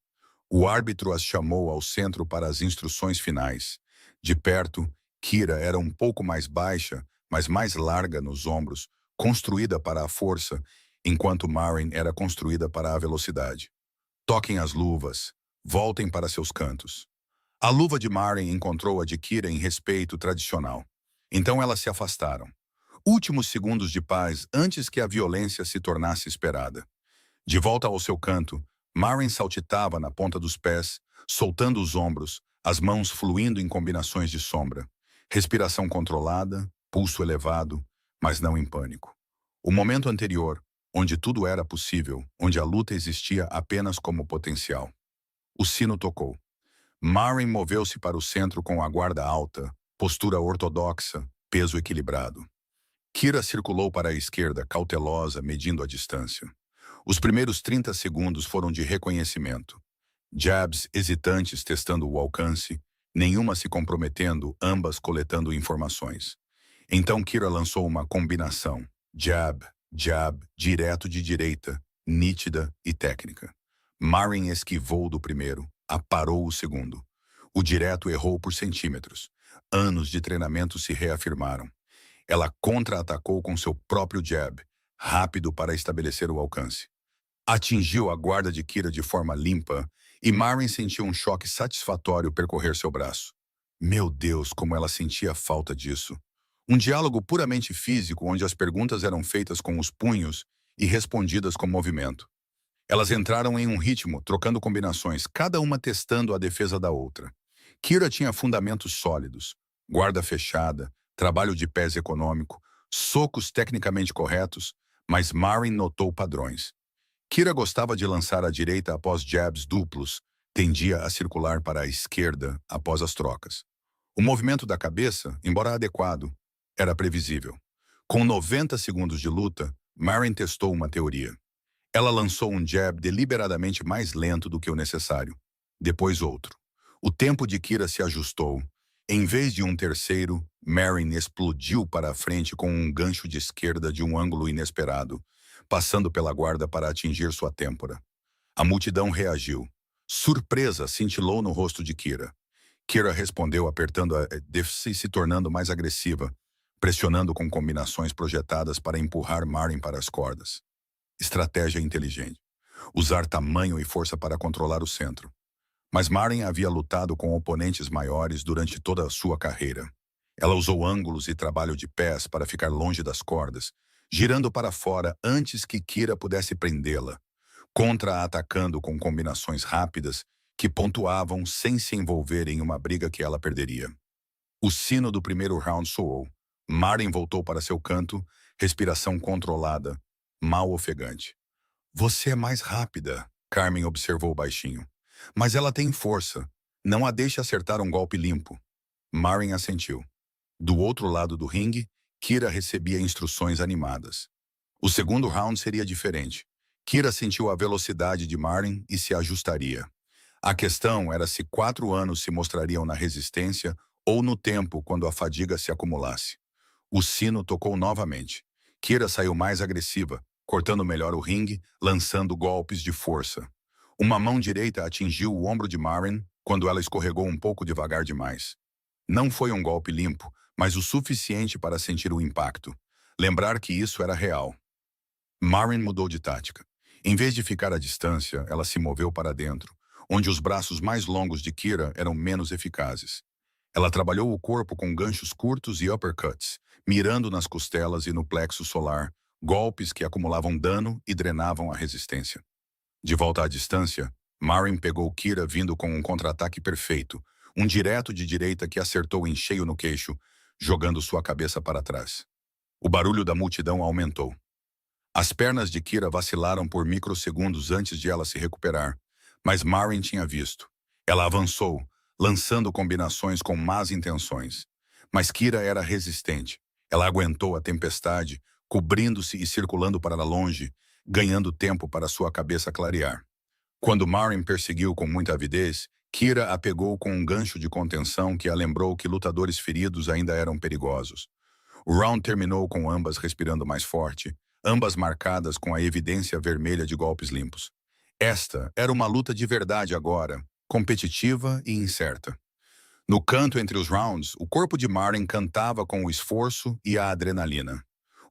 O árbitro as chamou ao centro para as instruções finais. De perto, Kira era um pouco mais baixa, mas mais larga nos ombros, construída para a força, enquanto Marin era construída para a velocidade. Toquem as luvas, voltem para seus cantos. A luva de Marin encontrou a de Kira em respeito tradicional. Então elas se afastaram. Últimos segundos de paz antes que a violência se tornasse esperada. De volta ao seu canto, Marin saltitava na ponta dos pés, soltando os ombros, as mãos fluindo em combinações de sombra. Respiração controlada, pulso elevado, mas não em pânico. O momento anterior, onde tudo era possível, onde a luta existia apenas como potencial. O sino tocou. Marin moveu-se para o centro com a guarda alta, postura ortodoxa, peso equilibrado. Kira circulou para a esquerda, cautelosa, medindo a distância. Os primeiros 30 segundos foram de reconhecimento. Jabs hesitantes testando o alcance, nenhuma se comprometendo, ambas coletando informações. Então Kira lançou uma combinação. Jab, jab, direto de direita, nítida e técnica. Marin esquivou do primeiro, aparou o segundo. O direto errou por centímetros. Anos de treinamento se reafirmaram. Ela contra-atacou com seu próprio jab, rápido para estabelecer o alcance. Atingiu a guarda de Kira de forma limpa e Marin sentiu um choque satisfatório percorrer seu braço. Meu Deus, como ela sentia falta disso. Um diálogo puramente físico onde as perguntas eram feitas com os punhos e respondidas com movimento. Elas entraram em um ritmo, trocando combinações, cada uma testando a defesa da outra. Kira tinha fundamentos sólidos, guarda fechada, trabalho de pés econômico, socos tecnicamente corretos, mas Marin notou padrões. Kira gostava de lançar à direita após jabs duplos, tendia a circular para a esquerda após as trocas. O movimento da cabeça, embora adequado, era previsível. Com 90 segundos de luta, Marin testou uma teoria. Ela lançou um jab deliberadamente mais lento do que o necessário. Depois outro. O tempo de Kira se ajustou. Em vez de um terceiro, Marin explodiu para a frente com um gancho de esquerda de um ângulo inesperado, passando pela guarda para atingir sua têmpora. A multidão reagiu. Surpresa cintilou no rosto de Kira. Kira respondeu apertando se tornando mais agressiva, pressionando com combinações projetadas para empurrar Marin para as cordas. Estratégia inteligente. Usar tamanho e força para controlar o centro. Mas Marin havia lutado com oponentes maiores durante toda a sua carreira. Ela usou ângulos e trabalho de pés para ficar longe das cordas, girando para fora antes que Kira pudesse prendê-la, contra-atacando com combinações rápidas que pontuavam sem se envolver em uma briga que ela perderia. O sino do primeiro round soou. Marin voltou para seu canto, respiração controlada, mal ofegante. Você é mais rápida, Carmen observou baixinho. Mas ela tem força. Não a deixe acertar um golpe limpo. Marin assentiu. Do outro lado do ringue, Kira recebia instruções animadas. O segundo round seria diferente. Kira sentiu a velocidade de Marin e se ajustaria. A questão era se 4 anos se mostrariam na resistência ou no tempo quando a fadiga se acumulasse. O sino tocou novamente. Kira saiu mais agressiva, cortando melhor o ringue, lançando golpes de força. Uma mão direita atingiu o ombro de Marin quando ela escorregou um pouco devagar demais. Não foi um golpe limpo, mas o suficiente para sentir o impacto. Lembrar que isso era real. Marin mudou de tática. Em vez de ficar à distância, ela se moveu para dentro, onde os braços mais longos de Kira eram menos eficazes. Ela trabalhou o corpo com ganchos curtos e uppercuts, mirando nas costelas e no plexo solar, golpes que acumulavam dano e drenavam a resistência. De volta à distância, Marin pegou Kira vindo com um contra-ataque perfeito, um direto de direita que acertou em cheio no queixo, jogando sua cabeça para trás. O barulho da multidão aumentou. As pernas de Kira vacilaram por microsegundos antes de ela se recuperar, mas Marin tinha visto. Ela avançou, lançando combinações com más intenções. Mas Kira era resistente. Ela aguentou a tempestade, cobrindo-se e circulando para longe, ganhando tempo para sua cabeça clarear. Quando Marin perseguiu com muita avidez, Kira a pegou com um gancho de contenção que a lembrou que lutadores feridos ainda eram perigosos. O round terminou com ambas respirando mais forte, ambas marcadas com a evidência vermelha de golpes limpos. Esta era uma luta de verdade agora, competitiva e incerta. No canto entre os rounds, o corpo de Marin cantava com o esforço e a adrenalina.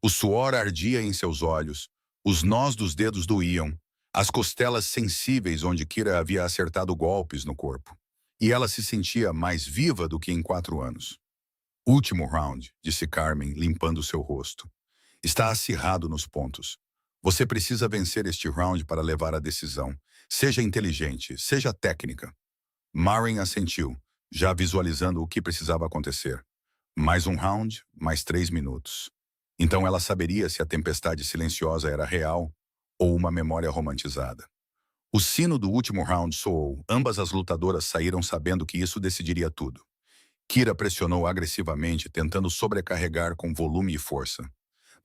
O suor ardia em seus olhos, os nós dos dedos doíam, as costelas sensíveis onde Kira havia acertado golpes no corpo. E ela se sentia mais viva do que em 4 anos. Último round, disse Carmen, limpando seu rosto. Está acirrado nos pontos. Você precisa vencer este round para levar a decisão. Seja inteligente, seja técnica. Marin assentiu, já visualizando o que precisava acontecer. Mais um round, mais 3 minutos. Então ela saberia se a tempestade silenciosa era real ou uma memória romantizada. O sino do último round soou. Ambas as lutadoras saíram sabendo que isso decidiria tudo. Kira pressionou agressivamente, tentando sobrecarregar com volume e força.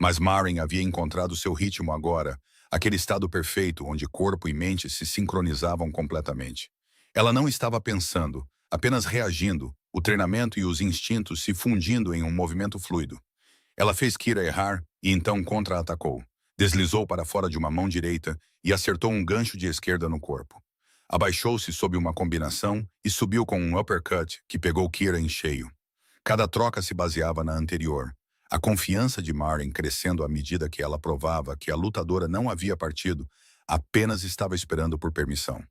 Mas Marin havia encontrado seu ritmo agora, aquele estado perfeito onde corpo e mente se sincronizavam completamente. Ela não estava pensando, apenas reagindo, o treinamento e os instintos se fundindo em um movimento fluido. Ela fez Kira errar e então contra-atacou. Deslizou para fora de uma mão direita e acertou um gancho de esquerda no corpo. Abaixou-se sob uma combinação e subiu com um uppercut que pegou Kira em cheio. Cada troca se baseava na anterior. A confiança de Marin crescendo à medida que ela provava que a lutadora não havia partido, apenas estava esperando por permissão.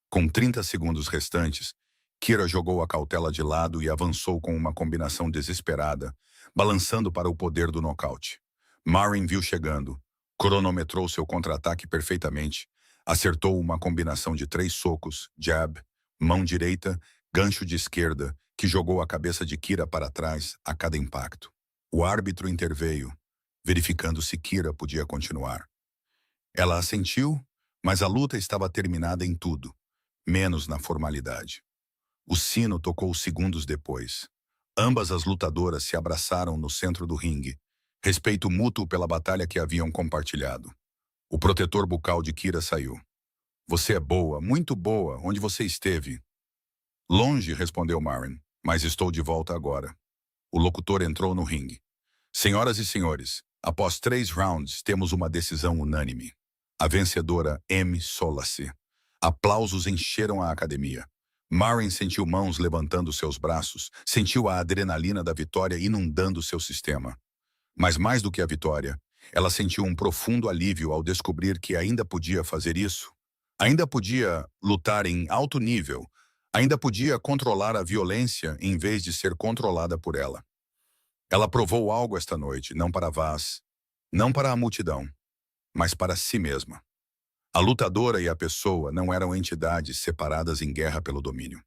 Com 30 segundos restantes, Kira jogou a cautela de lado e avançou com uma combinação desesperada, balançando para o poder do nocaute. Marin viu chegando, cronometrou seu contra-ataque perfeitamente, acertou uma combinação de 3 socos, jab, mão direita, gancho de esquerda, que jogou a cabeça de Kira para trás a cada impacto. O árbitro interveio, verificando se Kira podia continuar. Ela assentiu, mas a luta estava terminada em tudo, menos na formalidade. O sino tocou segundos depois. Ambas as lutadoras se abraçaram no centro do ringue, respeito mútuo pela batalha que haviam compartilhado. O protetor bucal de Kira saiu. Você é boa, muito boa, onde você esteve? Longe, respondeu Marin, mas estou de volta agora. O locutor entrou no ringue. Senhoras e senhores, após 3 rounds, temos uma decisão unânime. A vencedora M. Solace. Aplausos encheram a academia. Marin sentiu mãos levantando seus braços, sentiu a adrenalina da vitória inundando seu sistema. Mas mais do que a vitória, ela sentiu um profundo alívio ao descobrir que ainda podia fazer isso. Ainda podia lutar em alto nível, ainda podia controlar a violência em vez de ser controlada por ela. Ela provou algo esta noite, não para Vaz, não para a multidão, mas para si mesma. A lutadora e a pessoa não eram entidades separadas em guerra pelo domínio.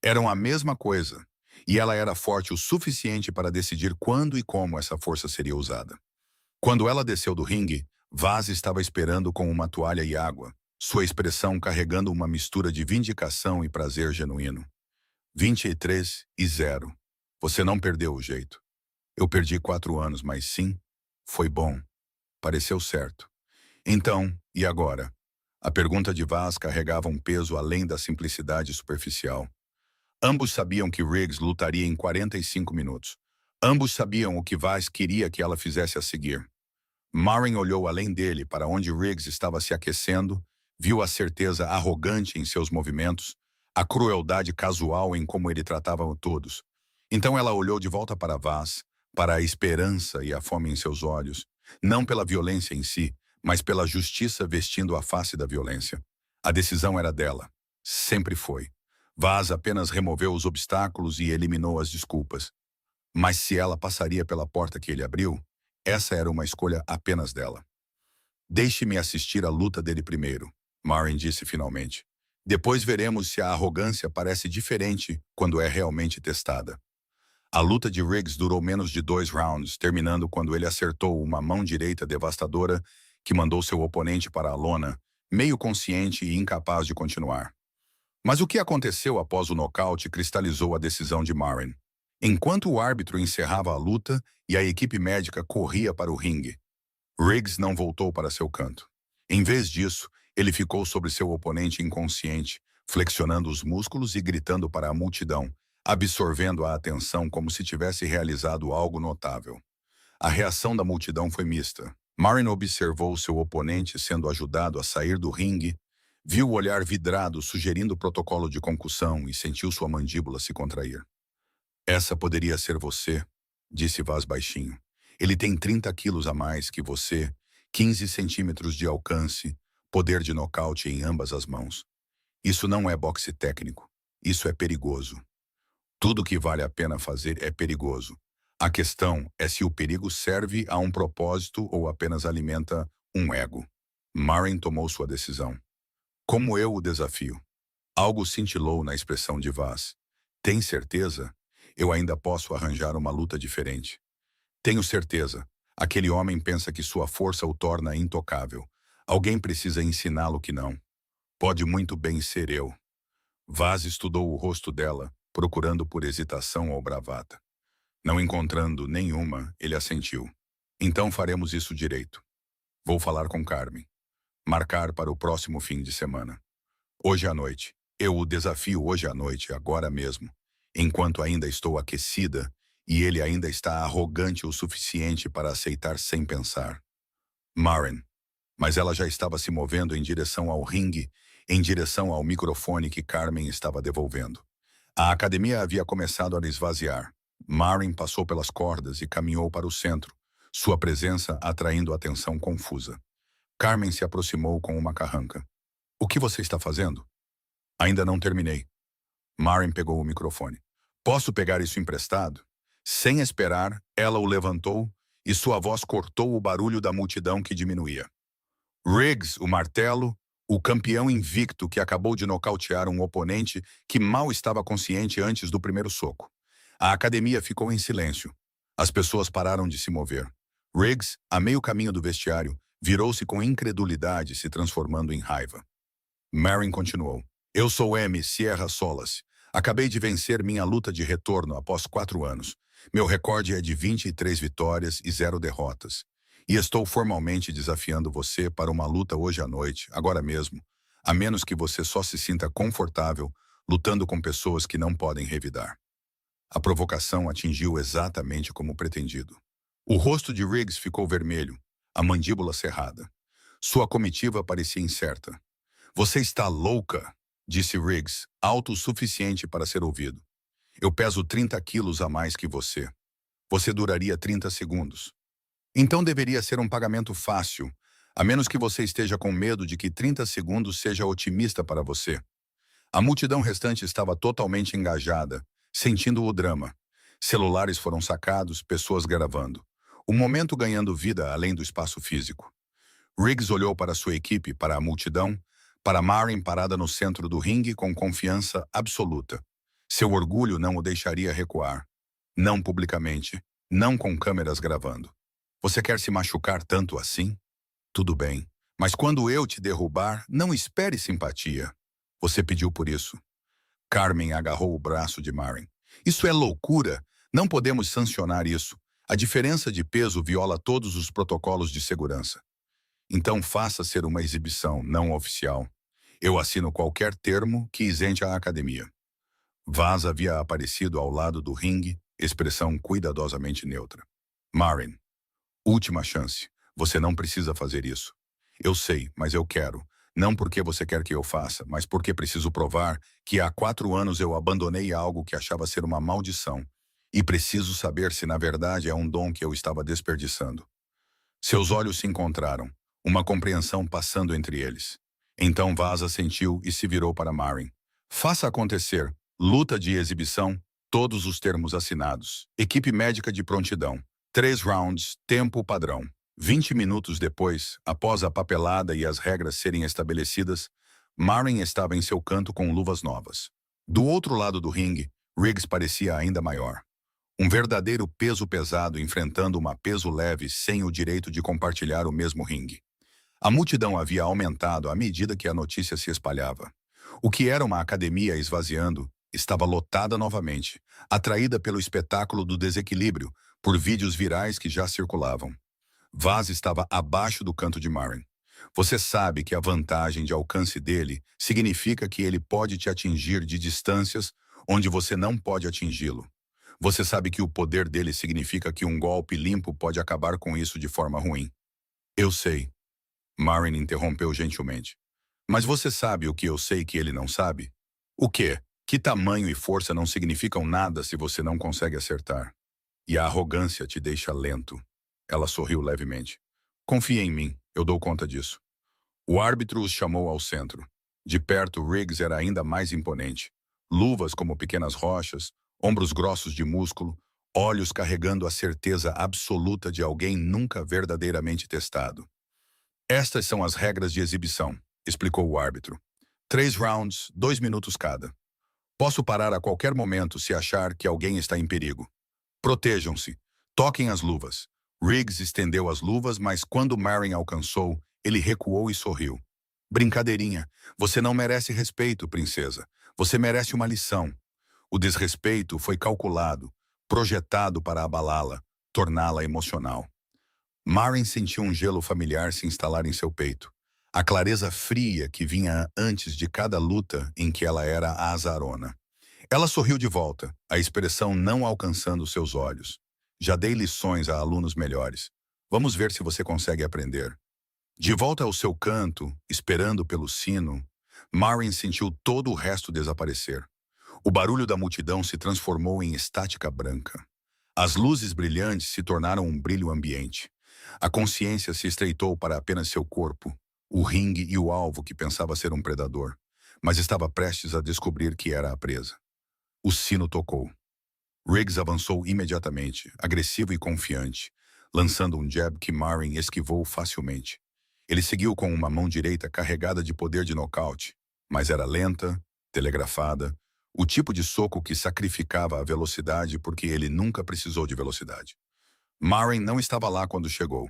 Eram a mesma coisa, e ela era forte o suficiente para decidir quando e como essa força seria usada. Quando ela desceu do ringue, Vaz estava esperando com uma toalha e água, sua expressão carregando uma mistura de vindicação e prazer genuíno. 23-0. Você não perdeu o jeito. Eu perdi 4 anos, mas sim, foi bom. Pareceu certo. Então, e agora? A pergunta de Vaz carregava um peso além da simplicidade superficial. Ambos sabiam que Riggs lutaria em 45 minutos. Ambos sabiam o que Vaz queria que ela fizesse a seguir. Marin olhou além dele para onde Riggs estava se aquecendo, viu a certeza arrogante em seus movimentos, a crueldade casual em como ele tratava todos. Então ela olhou de volta para Vaz, para a esperança e a fome em seus olhos, não pela violência em si, mas pela justiça vestindo a face da violência. A decisão era dela. Sempre foi. Vaz apenas removeu os obstáculos e eliminou as desculpas. Mas se ela passaria pela porta que ele abriu, essa era uma escolha apenas dela. Deixe-me assistir à luta dele primeiro, Marin disse finalmente. Depois veremos se a arrogância parece diferente quando é realmente testada. A luta de Riggs durou menos de 2 rounds, terminando quando ele acertou uma mão direita devastadora que mandou seu oponente para a lona, meio consciente e incapaz de continuar. Mas o que aconteceu após o nocaute cristalizou a decisão de Marin. Enquanto o árbitro encerrava a luta e a equipe médica corria para o ringue, Riggs não voltou para seu canto. Em vez disso, ele ficou sobre seu oponente inconsciente, flexionando os músculos e gritando para a multidão, absorvendo a atenção como se tivesse realizado algo notável. A reação da multidão foi mista. Marin observou seu oponente sendo ajudado a sair do ringue, viu o olhar vidrado sugerindo protocolo de concussão e sentiu sua mandíbula se contrair. Essa poderia ser você, disse Vaz baixinho. Ele tem 30 quilos a mais que você, 15 centímetros de alcance, poder de nocaute em ambas as mãos. Isso não é boxe técnico. Isso é perigoso. Tudo que vale a pena fazer é perigoso. A questão é se o perigo serve a um propósito ou apenas alimenta um ego. Marin tomou sua decisão. Como eu o desafio? Algo cintilou na expressão de Vaz. Tem certeza? Eu ainda posso arranjar uma luta diferente. Tenho certeza. Aquele homem pensa que sua força o torna intocável. Alguém precisa ensiná-lo que não. Pode muito bem ser eu. Vaz estudou o rosto dela, procurando por hesitação ou bravata. Não encontrando nenhuma, ele assentiu. Então faremos isso direito. Vou falar com Carmen. Marcar para o próximo fim de semana. Hoje à noite. Eu o desafio hoje à noite, agora mesmo. Enquanto ainda estou aquecida e ele ainda está arrogante o suficiente para aceitar sem pensar. Marin. Mas ela já estava se movendo em direção ao ringue, em direção ao microfone que Carmen estava devolvendo. A academia havia começado a esvaziar. Marin passou pelas cordas e caminhou para o centro, sua presença atraindo atenção confusa. Carmen se aproximou com uma carranca. O que você está fazendo? Ainda não terminei. Marin pegou o microfone. Posso pegar isso emprestado? Sem esperar, ela o levantou e sua voz cortou o barulho da multidão que diminuía. Riggs, o martelo, o campeão invicto que acabou de nocautear um oponente que mal estava consciente antes do primeiro soco. A academia ficou em silêncio. As pessoas pararam de se mover. Riggs, a meio caminho do vestiário, virou-se com incredulidade, se transformando em raiva. Marin continuou. Eu sou M. Sierra Solas. Acabei de vencer minha luta de retorno após 4 anos. Meu recorde é de 23 vitórias e 0 derrotas. E estou formalmente desafiando você para uma luta hoje à noite, agora mesmo, a menos que você só se sinta confortável lutando com pessoas que não podem revidar. A provocação atingiu exatamente como pretendido. O rosto de Riggs ficou vermelho, a mandíbula cerrada. Sua comitiva parecia incerta. Você está louca, disse Riggs, alto o suficiente para ser ouvido. Eu peso 30 quilos a mais que você. Você duraria 30 segundos. Então deveria ser um pagamento fácil, a menos que você esteja com medo de que 30 segundos seja otimista para você. A multidão restante estava totalmente engajada, sentindo o drama. Celulares foram sacados, pessoas gravando. O momento ganhando vida além do espaço físico. Riggs olhou para sua equipe, para a multidão, para Marin parada no centro do ringue com confiança absoluta. Seu orgulho não o deixaria recuar. Não publicamente, não com câmeras gravando. Você quer se machucar tanto assim? Tudo bem, mas quando eu te derrubar, não espere simpatia. Você pediu por isso. Carmen agarrou o braço de Marin. Isso é loucura. Não podemos sancionar isso. A diferença de peso viola todos os protocolos de segurança. Então faça ser uma exibição não oficial. Eu assino qualquer termo que isente a academia. Vaz havia aparecido ao lado do ringue, expressão cuidadosamente neutra. Marin. Última chance. Você não precisa fazer isso. Eu sei, mas eu quero. Não porque você quer que eu faça, mas porque preciso provar que há 4 anos eu abandonei algo que achava ser uma maldição. E preciso saber se na verdade é um dom que eu estava desperdiçando. Seus olhos se encontraram, uma compreensão passando entre eles. Então Vaz assentiu e se virou para Marin. Faça acontecer. Luta de exibição. Todos os termos assinados. Equipe médica de prontidão. 3 rounds, tempo padrão. 20 minutos depois, após a papelada e as regras serem estabelecidas, Marin estava em seu canto com luvas novas. Do outro lado do ringue, Riggs parecia ainda maior. Um verdadeiro peso pesado enfrentando uma peso leve sem o direito de compartilhar o mesmo ringue. A multidão havia aumentado à medida que a notícia se espalhava. O que era uma academia esvaziando estava lotada novamente, atraída pelo espetáculo do desequilíbrio, por vídeos virais que já circulavam. Vaz estava abaixo do canto de Marin. Você sabe que a vantagem de alcance dele significa que ele pode te atingir de distâncias onde você não pode atingi-lo. Você sabe que o poder dele significa que um golpe limpo pode acabar com isso de forma ruim. Eu sei. Marin interrompeu gentilmente. Mas você sabe o que eu sei que ele não sabe? O quê? Que tamanho e força não significam nada se você não consegue acertar. E a arrogância te deixa lento. Ela sorriu levemente. Confie em mim, eu dou conta disso. O árbitro os chamou ao centro. De perto, Riggs era ainda mais imponente. Luvas como pequenas rochas, ombros grossos de músculo, olhos carregando a certeza absoluta de alguém nunca verdadeiramente testado. Estas são as regras de exibição, explicou o árbitro. 3 rounds, 2 minutos cada. Posso parar a qualquer momento se achar que alguém está em perigo. Protejam-se. Toquem as luvas. Riggs estendeu as luvas, mas quando Marin alcançou, ele recuou e sorriu. Brincadeirinha. Você não merece respeito, princesa. Você merece uma lição. O desrespeito foi calculado, projetado para abalá-la, torná-la emocional. Marin sentiu um gelo familiar se instalar em seu peito. A clareza fria que vinha antes de cada luta em que ela era a azarona. Ela sorriu de volta, a expressão não alcançando seus olhos. Já dei lições a alunos melhores. Vamos ver se você consegue aprender. De volta ao seu canto, esperando pelo sino, Marin sentiu todo o resto desaparecer. O barulho da multidão se transformou em estática branca. As luzes brilhantes se tornaram um brilho ambiente. A consciência se estreitou para apenas seu corpo, o ringue e o alvo que pensava ser um predador, mas estava prestes a descobrir que era a presa. O sino tocou. Riggs avançou imediatamente, agressivo e confiante, lançando um jab que Marin esquivou facilmente. Ele seguiu com uma mão direita carregada de poder de nocaute, mas era lenta, telegrafada, o tipo de soco que sacrificava a velocidade porque ele nunca precisou de velocidade. Marin não estava lá quando chegou.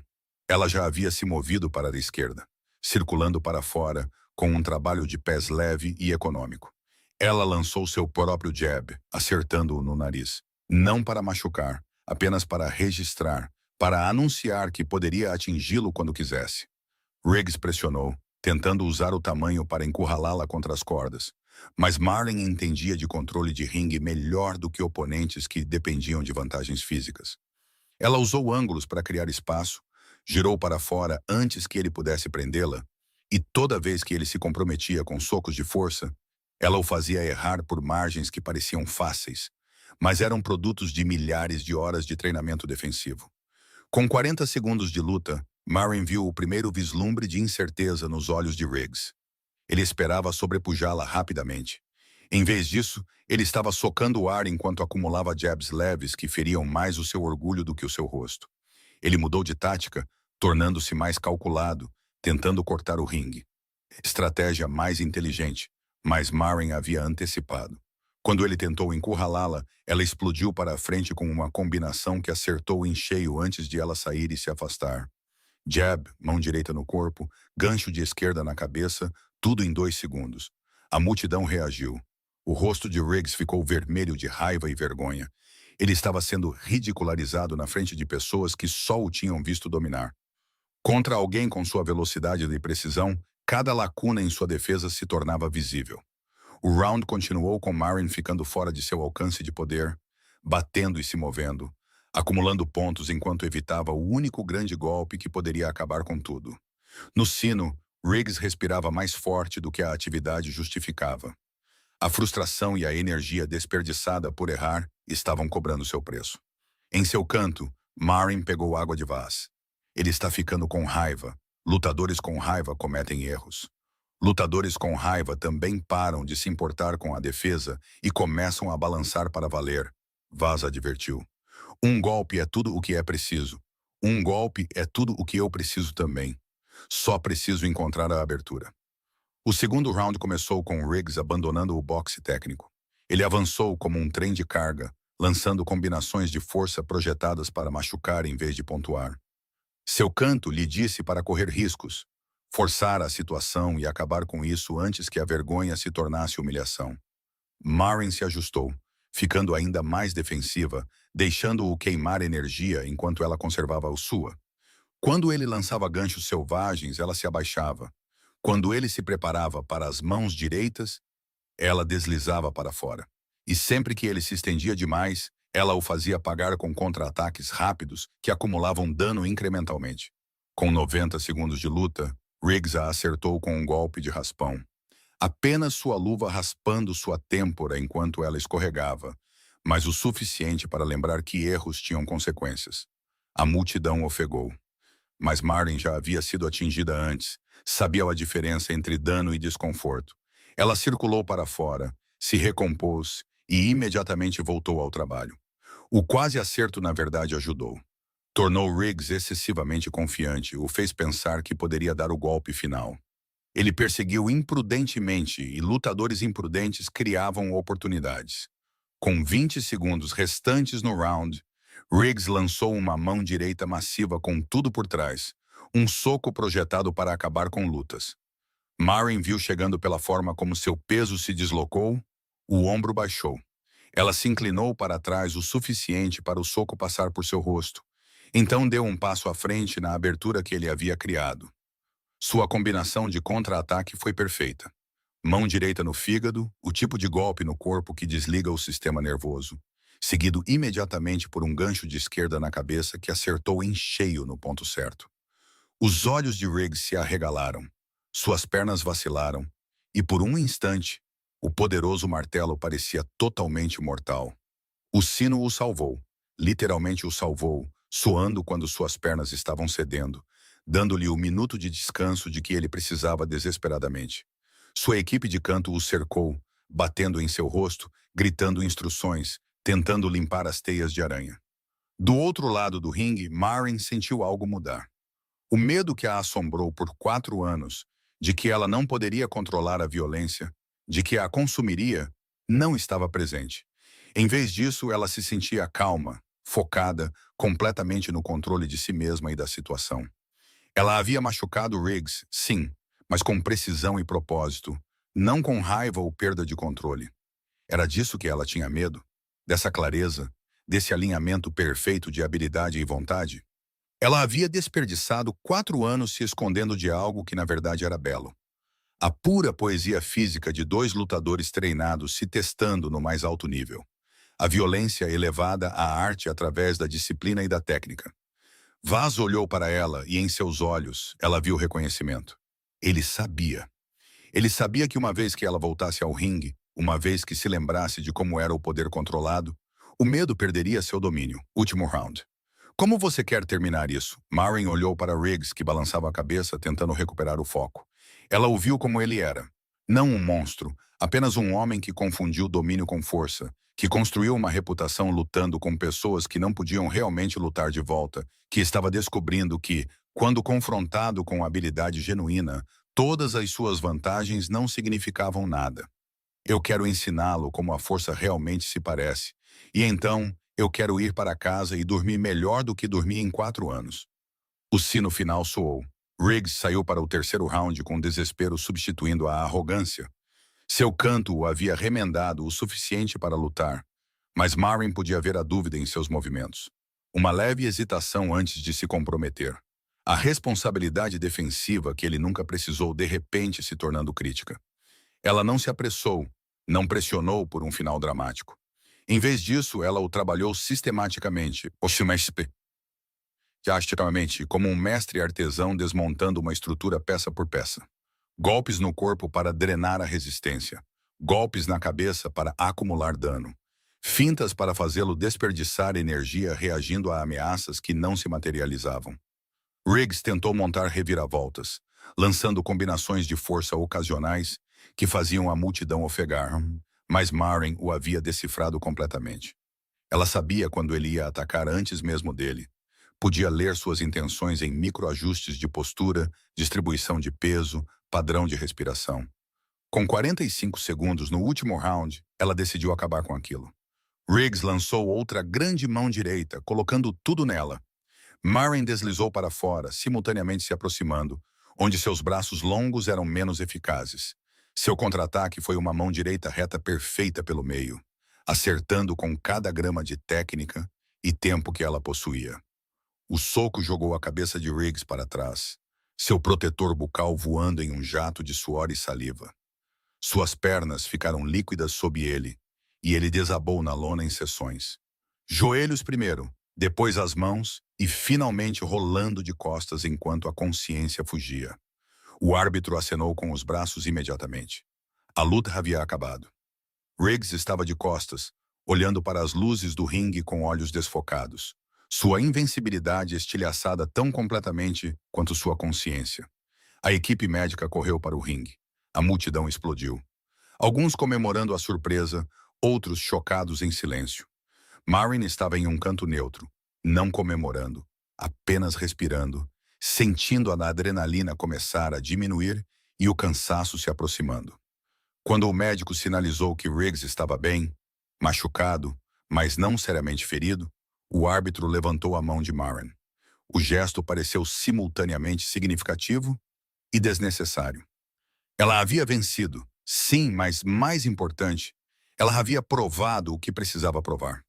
Ela já havia se movido para a esquerda, circulando para fora, com um trabalho de pés leve e econômico. Ela lançou seu próprio jab, acertando-o no nariz. Não para machucar, apenas para registrar, para anunciar que poderia atingi-lo quando quisesse. Riggs pressionou, tentando usar o tamanho para encurralá-la contra as cordas. Mas Marin entendia de controle de ringue melhor do que oponentes que dependiam de vantagens físicas. Ela usou ângulos para criar espaço, girou para fora antes que ele pudesse prendê-la, e toda vez que ele se comprometia com socos de força, ela o fazia errar por margens que pareciam fáceis, mas eram produtos de milhares de horas de treinamento defensivo. Com 40 segundos de luta, Marin viu o primeiro vislumbre de incerteza nos olhos de Riggs. Ele esperava sobrepujá-la rapidamente. Em vez disso, ele estava socando o ar enquanto acumulava jabs leves que feriam mais o seu orgulho do que o seu rosto. Ele mudou de tática, tornando-se mais calculado, tentando cortar o ringue. Estratégia mais inteligente, mas Marin havia antecipado. Quando ele tentou encurralá-la, ela explodiu para a frente com uma combinação que acertou em cheio antes de ela sair e se afastar. Jab, mão direita no corpo, gancho de esquerda na cabeça, tudo em 2 segundos. A multidão reagiu. O rosto de Riggs ficou vermelho de raiva e vergonha. Ele estava sendo ridicularizado na frente de pessoas que só o tinham visto dominar. Contra alguém com sua velocidade e precisão, cada lacuna em sua defesa se tornava visível. O round continuou com Marin ficando fora de seu alcance de poder, batendo e se movendo, acumulando pontos enquanto evitava o único grande golpe que poderia acabar com tudo. No sino, Riggs respirava mais forte do que a atividade justificava. A frustração e a energia desperdiçada por errar estavam cobrando seu preço. Em seu canto, Marin pegou água de vaz. Ele está ficando com raiva. Lutadores com raiva cometem erros. Lutadores com raiva também param de se importar com a defesa e começam a balançar para valer, Vaz advertiu. Um golpe é tudo o que é preciso. Um golpe é tudo o que eu preciso também. Só preciso encontrar a abertura. O segundo round começou com Riggs abandonando o boxe técnico. Ele avançou como um trem de carga, lançando combinações de força projetadas para machucar em vez de pontuar. Seu canto lhe disse para correr riscos, forçar a situação e acabar com isso antes que a vergonha se tornasse humilhação. Marin se ajustou, ficando ainda mais defensiva, deixando-o queimar energia enquanto ela conservava a sua. Quando ele lançava ganchos selvagens, ela se abaixava. Quando ele se preparava para as mãos direitas, ela deslizava para fora. E sempre que ele se estendia demais, ela o fazia pagar com contra-ataques rápidos que acumulavam dano incrementalmente. Com 90 segundos de luta, Riggs a acertou com um golpe de raspão. Apenas sua luva raspando sua têmpora enquanto ela escorregava, mas o suficiente para lembrar que erros tinham consequências. A multidão ofegou. Mas Marin já havia sido atingida antes. Sabia a diferença entre dano e desconforto. Ela circulou para fora, se recompôs e imediatamente voltou ao trabalho. O quase acerto, na verdade, ajudou. Tornou Riggs excessivamente confiante, o fez pensar que poderia dar o golpe final. Ele perseguiu imprudentemente e lutadores imprudentes criavam oportunidades. Com 20 segundos restantes no round, Riggs lançou uma mão direita massiva com tudo por trás, um soco projetado para acabar com lutas. Marin viu chegando pela forma como seu peso se deslocou, o ombro baixou. Ela se inclinou para trás o suficiente para o soco passar por seu rosto. Então deu um passo à frente na abertura que ele havia criado. Sua combinação de contra-ataque foi perfeita. Mão direita no fígado, o tipo de golpe no corpo que desliga o sistema nervoso, seguido imediatamente por um gancho de esquerda na cabeça que acertou em cheio no ponto certo. Os olhos de Riggs se arregalaram, suas pernas vacilaram, e por um instante, o poderoso martelo parecia totalmente mortal. O sino o salvou, literalmente o salvou, soando quando suas pernas estavam cedendo, dando-lhe o minuto de descanso de que ele precisava desesperadamente. Sua equipe de canto o cercou, batendo em seu rosto, gritando instruções, tentando limpar as teias de aranha. Do outro lado do ringue, Marin sentiu algo mudar. O medo que a assombrou por 4 anos, de que ela não poderia controlar a violência, de que a consumiria, não estava presente. Em vez disso, ela se sentia calma, focada, completamente no controle de si mesma e da situação. Ela havia machucado Riggs, sim, mas com precisão e propósito, não com raiva ou perda de controle. Era disso que ela tinha medo, dessa clareza, desse alinhamento perfeito de habilidade e vontade. Ela havia desperdiçado 4 anos se escondendo de algo que na verdade era belo. A pura poesia física de 2 lutadores treinados se testando no mais alto nível. A violência elevada à arte através da disciplina e da técnica. Vaz olhou para ela e em seus olhos ela viu reconhecimento. Ele sabia. Ele sabia que uma vez que ela voltasse ao ringue, uma vez que se lembrasse de como era o poder controlado, o medo perderia seu domínio. Último round. Como você quer terminar isso? Marin olhou para Riggs, que balançava a cabeça, tentando recuperar o foco. Ela o viu como ele era. Não um monstro, apenas um homem que confundiu domínio com força, que construiu uma reputação lutando com pessoas que não podiam realmente lutar de volta, que estava descobrindo que, quando confrontado com habilidade genuína, todas as suas vantagens não significavam nada. Eu quero ensiná-lo como a força realmente se parece. E então, eu quero ir para casa e dormir melhor do que dormi em 4 anos. O sino final soou. Riggs saiu para o terceiro round com desespero substituindo a arrogância. Seu canto o havia remendado o suficiente para lutar, mas Marin podia ver a dúvida em seus movimentos. Uma leve hesitação antes de se comprometer. A responsabilidade defensiva que ele nunca precisou de repente se tornando crítica. Ela não se apressou, não pressionou por um final dramático. Em vez disso, ela o trabalhou sistematicamente, como um mestre artesão desmontando uma estrutura peça por peça. Golpes no corpo para drenar a resistência. Golpes na cabeça para acumular dano. Fintas para fazê-lo desperdiçar energia reagindo a ameaças que não se materializavam. Riggs tentou montar reviravoltas, lançando combinações de força ocasionais que faziam a multidão ofegar, mas Marin o havia decifrado completamente. Ela sabia quando ele ia atacar antes mesmo dele. Podia ler suas intenções em microajustes de postura, distribuição de peso, padrão de respiração. Com 45 segundos no último round, ela decidiu acabar com aquilo. Riggs lançou outra grande mão direita, colocando tudo nela. Marin deslizou para fora, simultaneamente se aproximando, onde seus braços longos eram menos eficazes. Seu contra-ataque foi uma mão direita reta perfeita pelo meio, acertando com cada grama de técnica e tempo que ela possuía. O soco jogou a cabeça de Riggs para trás, seu protetor bucal voando em um jato de suor e saliva. Suas pernas ficaram líquidas sob ele, e ele desabou na lona em seções. Joelhos primeiro, depois as mãos e finalmente rolando de costas enquanto a consciência fugia. O árbitro acenou com os braços imediatamente. A luta havia acabado. Riggs estava de costas, olhando para as luzes do ringue com olhos desfocados. Sua invencibilidade estilhaçada tão completamente quanto sua consciência. A equipe médica correu para o ringue. A multidão explodiu. Alguns comemorando a surpresa, outros chocados em silêncio. Marin estava em um canto neutro, não comemorando, apenas respirando, sentindo a adrenalina começar a diminuir e o cansaço se aproximando. Quando o médico sinalizou que Riggs estava bem, machucado, mas não seriamente ferido, o árbitro levantou a mão de Marin. O gesto pareceu simultaneamente significativo e desnecessário. Ela havia vencido, sim, mas mais importante, ela havia provado o que precisava provar.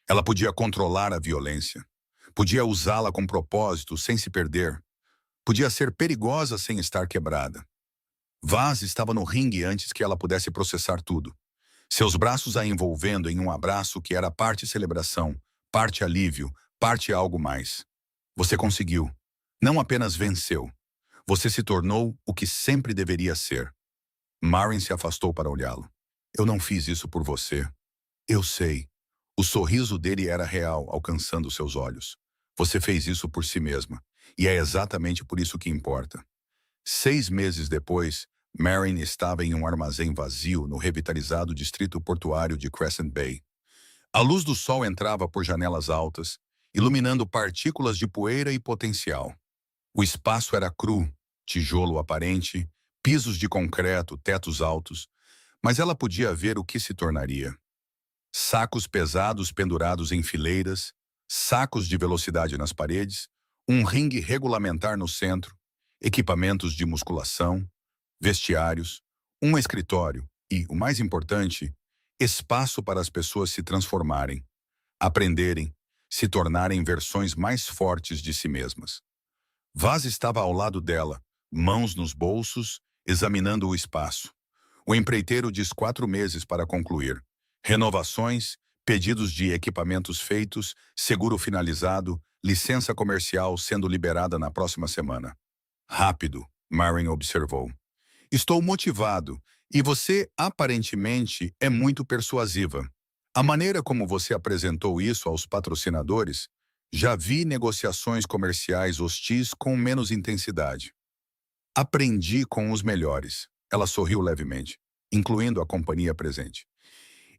Ela podia controlar a violência, podia usá-la com propósito sem se perder, podia ser perigosa sem estar quebrada. Vaz estava no ringue antes que ela pudesse processar tudo. Seus braços a envolvendo em um abraço que era parte celebração, parte alívio, parte algo mais. Você conseguiu. Não apenas venceu. Você se tornou o que sempre deveria ser. Marin se afastou para olhá-lo. Eu não fiz isso por você. Eu sei. O sorriso dele era real, alcançando seus olhos. Você fez isso por si mesma. E é exatamente por isso que importa. 6 meses depois, Marin estava em um armazém vazio no revitalizado distrito portuário de Crescent Bay. A luz do sol entrava por janelas altas, iluminando partículas de poeira e potencial. O espaço era cru, tijolo aparente, pisos de concreto, tetos altos, mas ela podia ver o que se tornaria. Sacos pesados pendurados em fileiras, sacos de velocidade nas paredes, um ringue regulamentar no centro, equipamentos de musculação, vestiários, um escritório e, o mais importante, espaço para as pessoas se transformarem, aprenderem, se tornarem versões mais fortes de si mesmas. Vaz estava ao lado dela, mãos nos bolsos, examinando o espaço. O empreiteiro diz 4 meses para concluir. Renovações, pedidos de equipamentos feitos, seguro finalizado, licença comercial sendo liberada na próxima semana. Rápido, Marin observou. Estou motivado e você, aparentemente, é muito persuasiva. A maneira como você apresentou isso aos patrocinadores, já vi negociações comerciais hostis com menos intensidade. Aprendi com os melhores. Ela sorriu levemente, incluindo a companhia presente.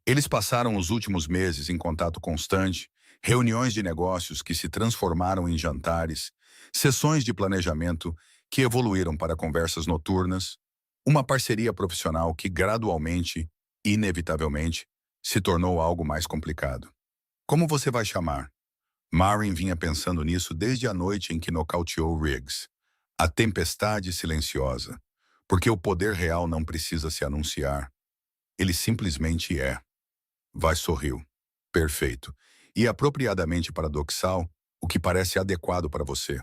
Eles passaram os últimos meses em contato constante, reuniões de negócios que se transformaram em jantares, sessões de planejamento que evoluíram para conversas noturnas, uma parceria profissional que gradualmente, inevitavelmente, se tornou algo mais complicado. Como você vai chamar? Marin vinha pensando nisso desde a noite em que nocauteou Riggs. A tempestade silenciosa. Porque o poder real não precisa se anunciar. Ele simplesmente é. Vaz sorriu. Perfeito. E apropriadamente paradoxal, o que parece adequado para você.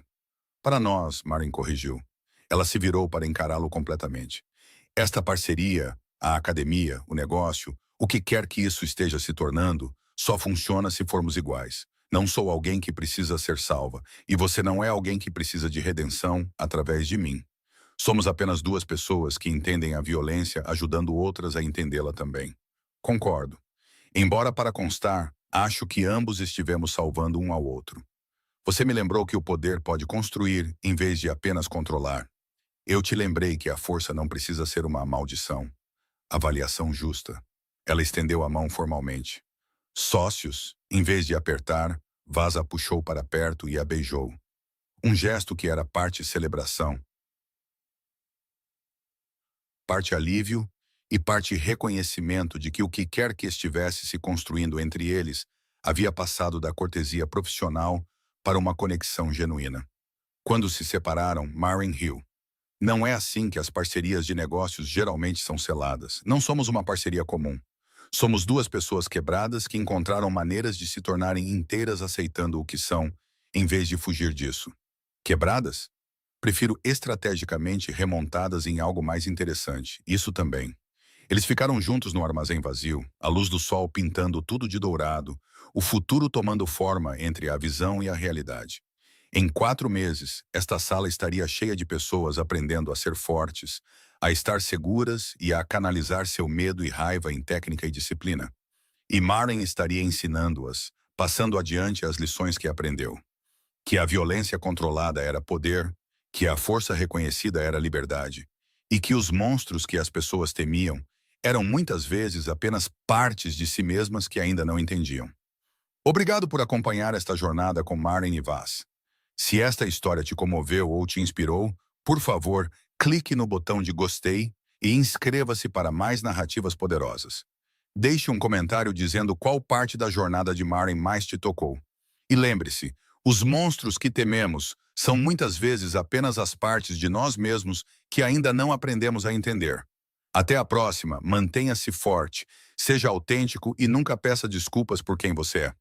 Para nós, Marin corrigiu. Ela se virou para encará-lo completamente. Esta parceria, a academia, o negócio, o que quer que isso esteja se tornando, só funciona se formos iguais. Não sou alguém que precisa ser salva, e você não é alguém que precisa de redenção através de mim. Somos apenas 2 pessoas que entendem a violência ajudando outras a entendê-la também. Concordo. Embora para constar, acho que ambos estivemos salvando um ao outro. Você me lembrou que o poder pode construir em vez de apenas controlar. Eu te lembrei que a força não precisa ser uma maldição. Avaliação justa. Ela estendeu a mão formalmente. Sócios, em vez de apertar, Vaz a puxou para perto e a beijou. Um gesto que era parte celebração, parte alívio e parte reconhecimento de que o que quer que estivesse se construindo entre eles havia passado da cortesia profissional para uma conexão genuína. Quando se separaram, Marin riu. Não é assim que as parcerias de negócios geralmente são seladas. Não somos uma parceria comum. Somos 2 pessoas quebradas que encontraram maneiras de se tornarem inteiras aceitando o que são, em vez de fugir disso. Quebradas? Prefiro estrategicamente remontadas em algo mais interessante. Isso também. Eles ficaram juntos no armazém vazio, a luz do sol pintando tudo de dourado, o futuro tomando forma entre a visão e a realidade. Em 4 meses, esta sala estaria cheia de pessoas aprendendo a ser fortes, a estar seguras e a canalizar seu medo e raiva em técnica e disciplina. E Marin estaria ensinando-as, passando adiante as lições que aprendeu. Que a violência controlada era poder, que a força reconhecida era liberdade, e que os monstros que as pessoas temiam eram muitas vezes apenas partes de si mesmas que ainda não entendiam. Obrigado por acompanhar esta jornada com Maren e Vaz. Se esta história te comoveu ou te inspirou, por favor, clique no botão de gostei e inscreva-se para mais narrativas poderosas. Deixe um comentário dizendo qual parte da jornada de Maren mais te tocou. E lembre-se, os monstros que tememos são muitas vezes apenas as partes de nós mesmos que ainda não aprendemos a entender. Até a próxima, mantenha-se forte, seja autêntico e nunca peça desculpas por quem você é.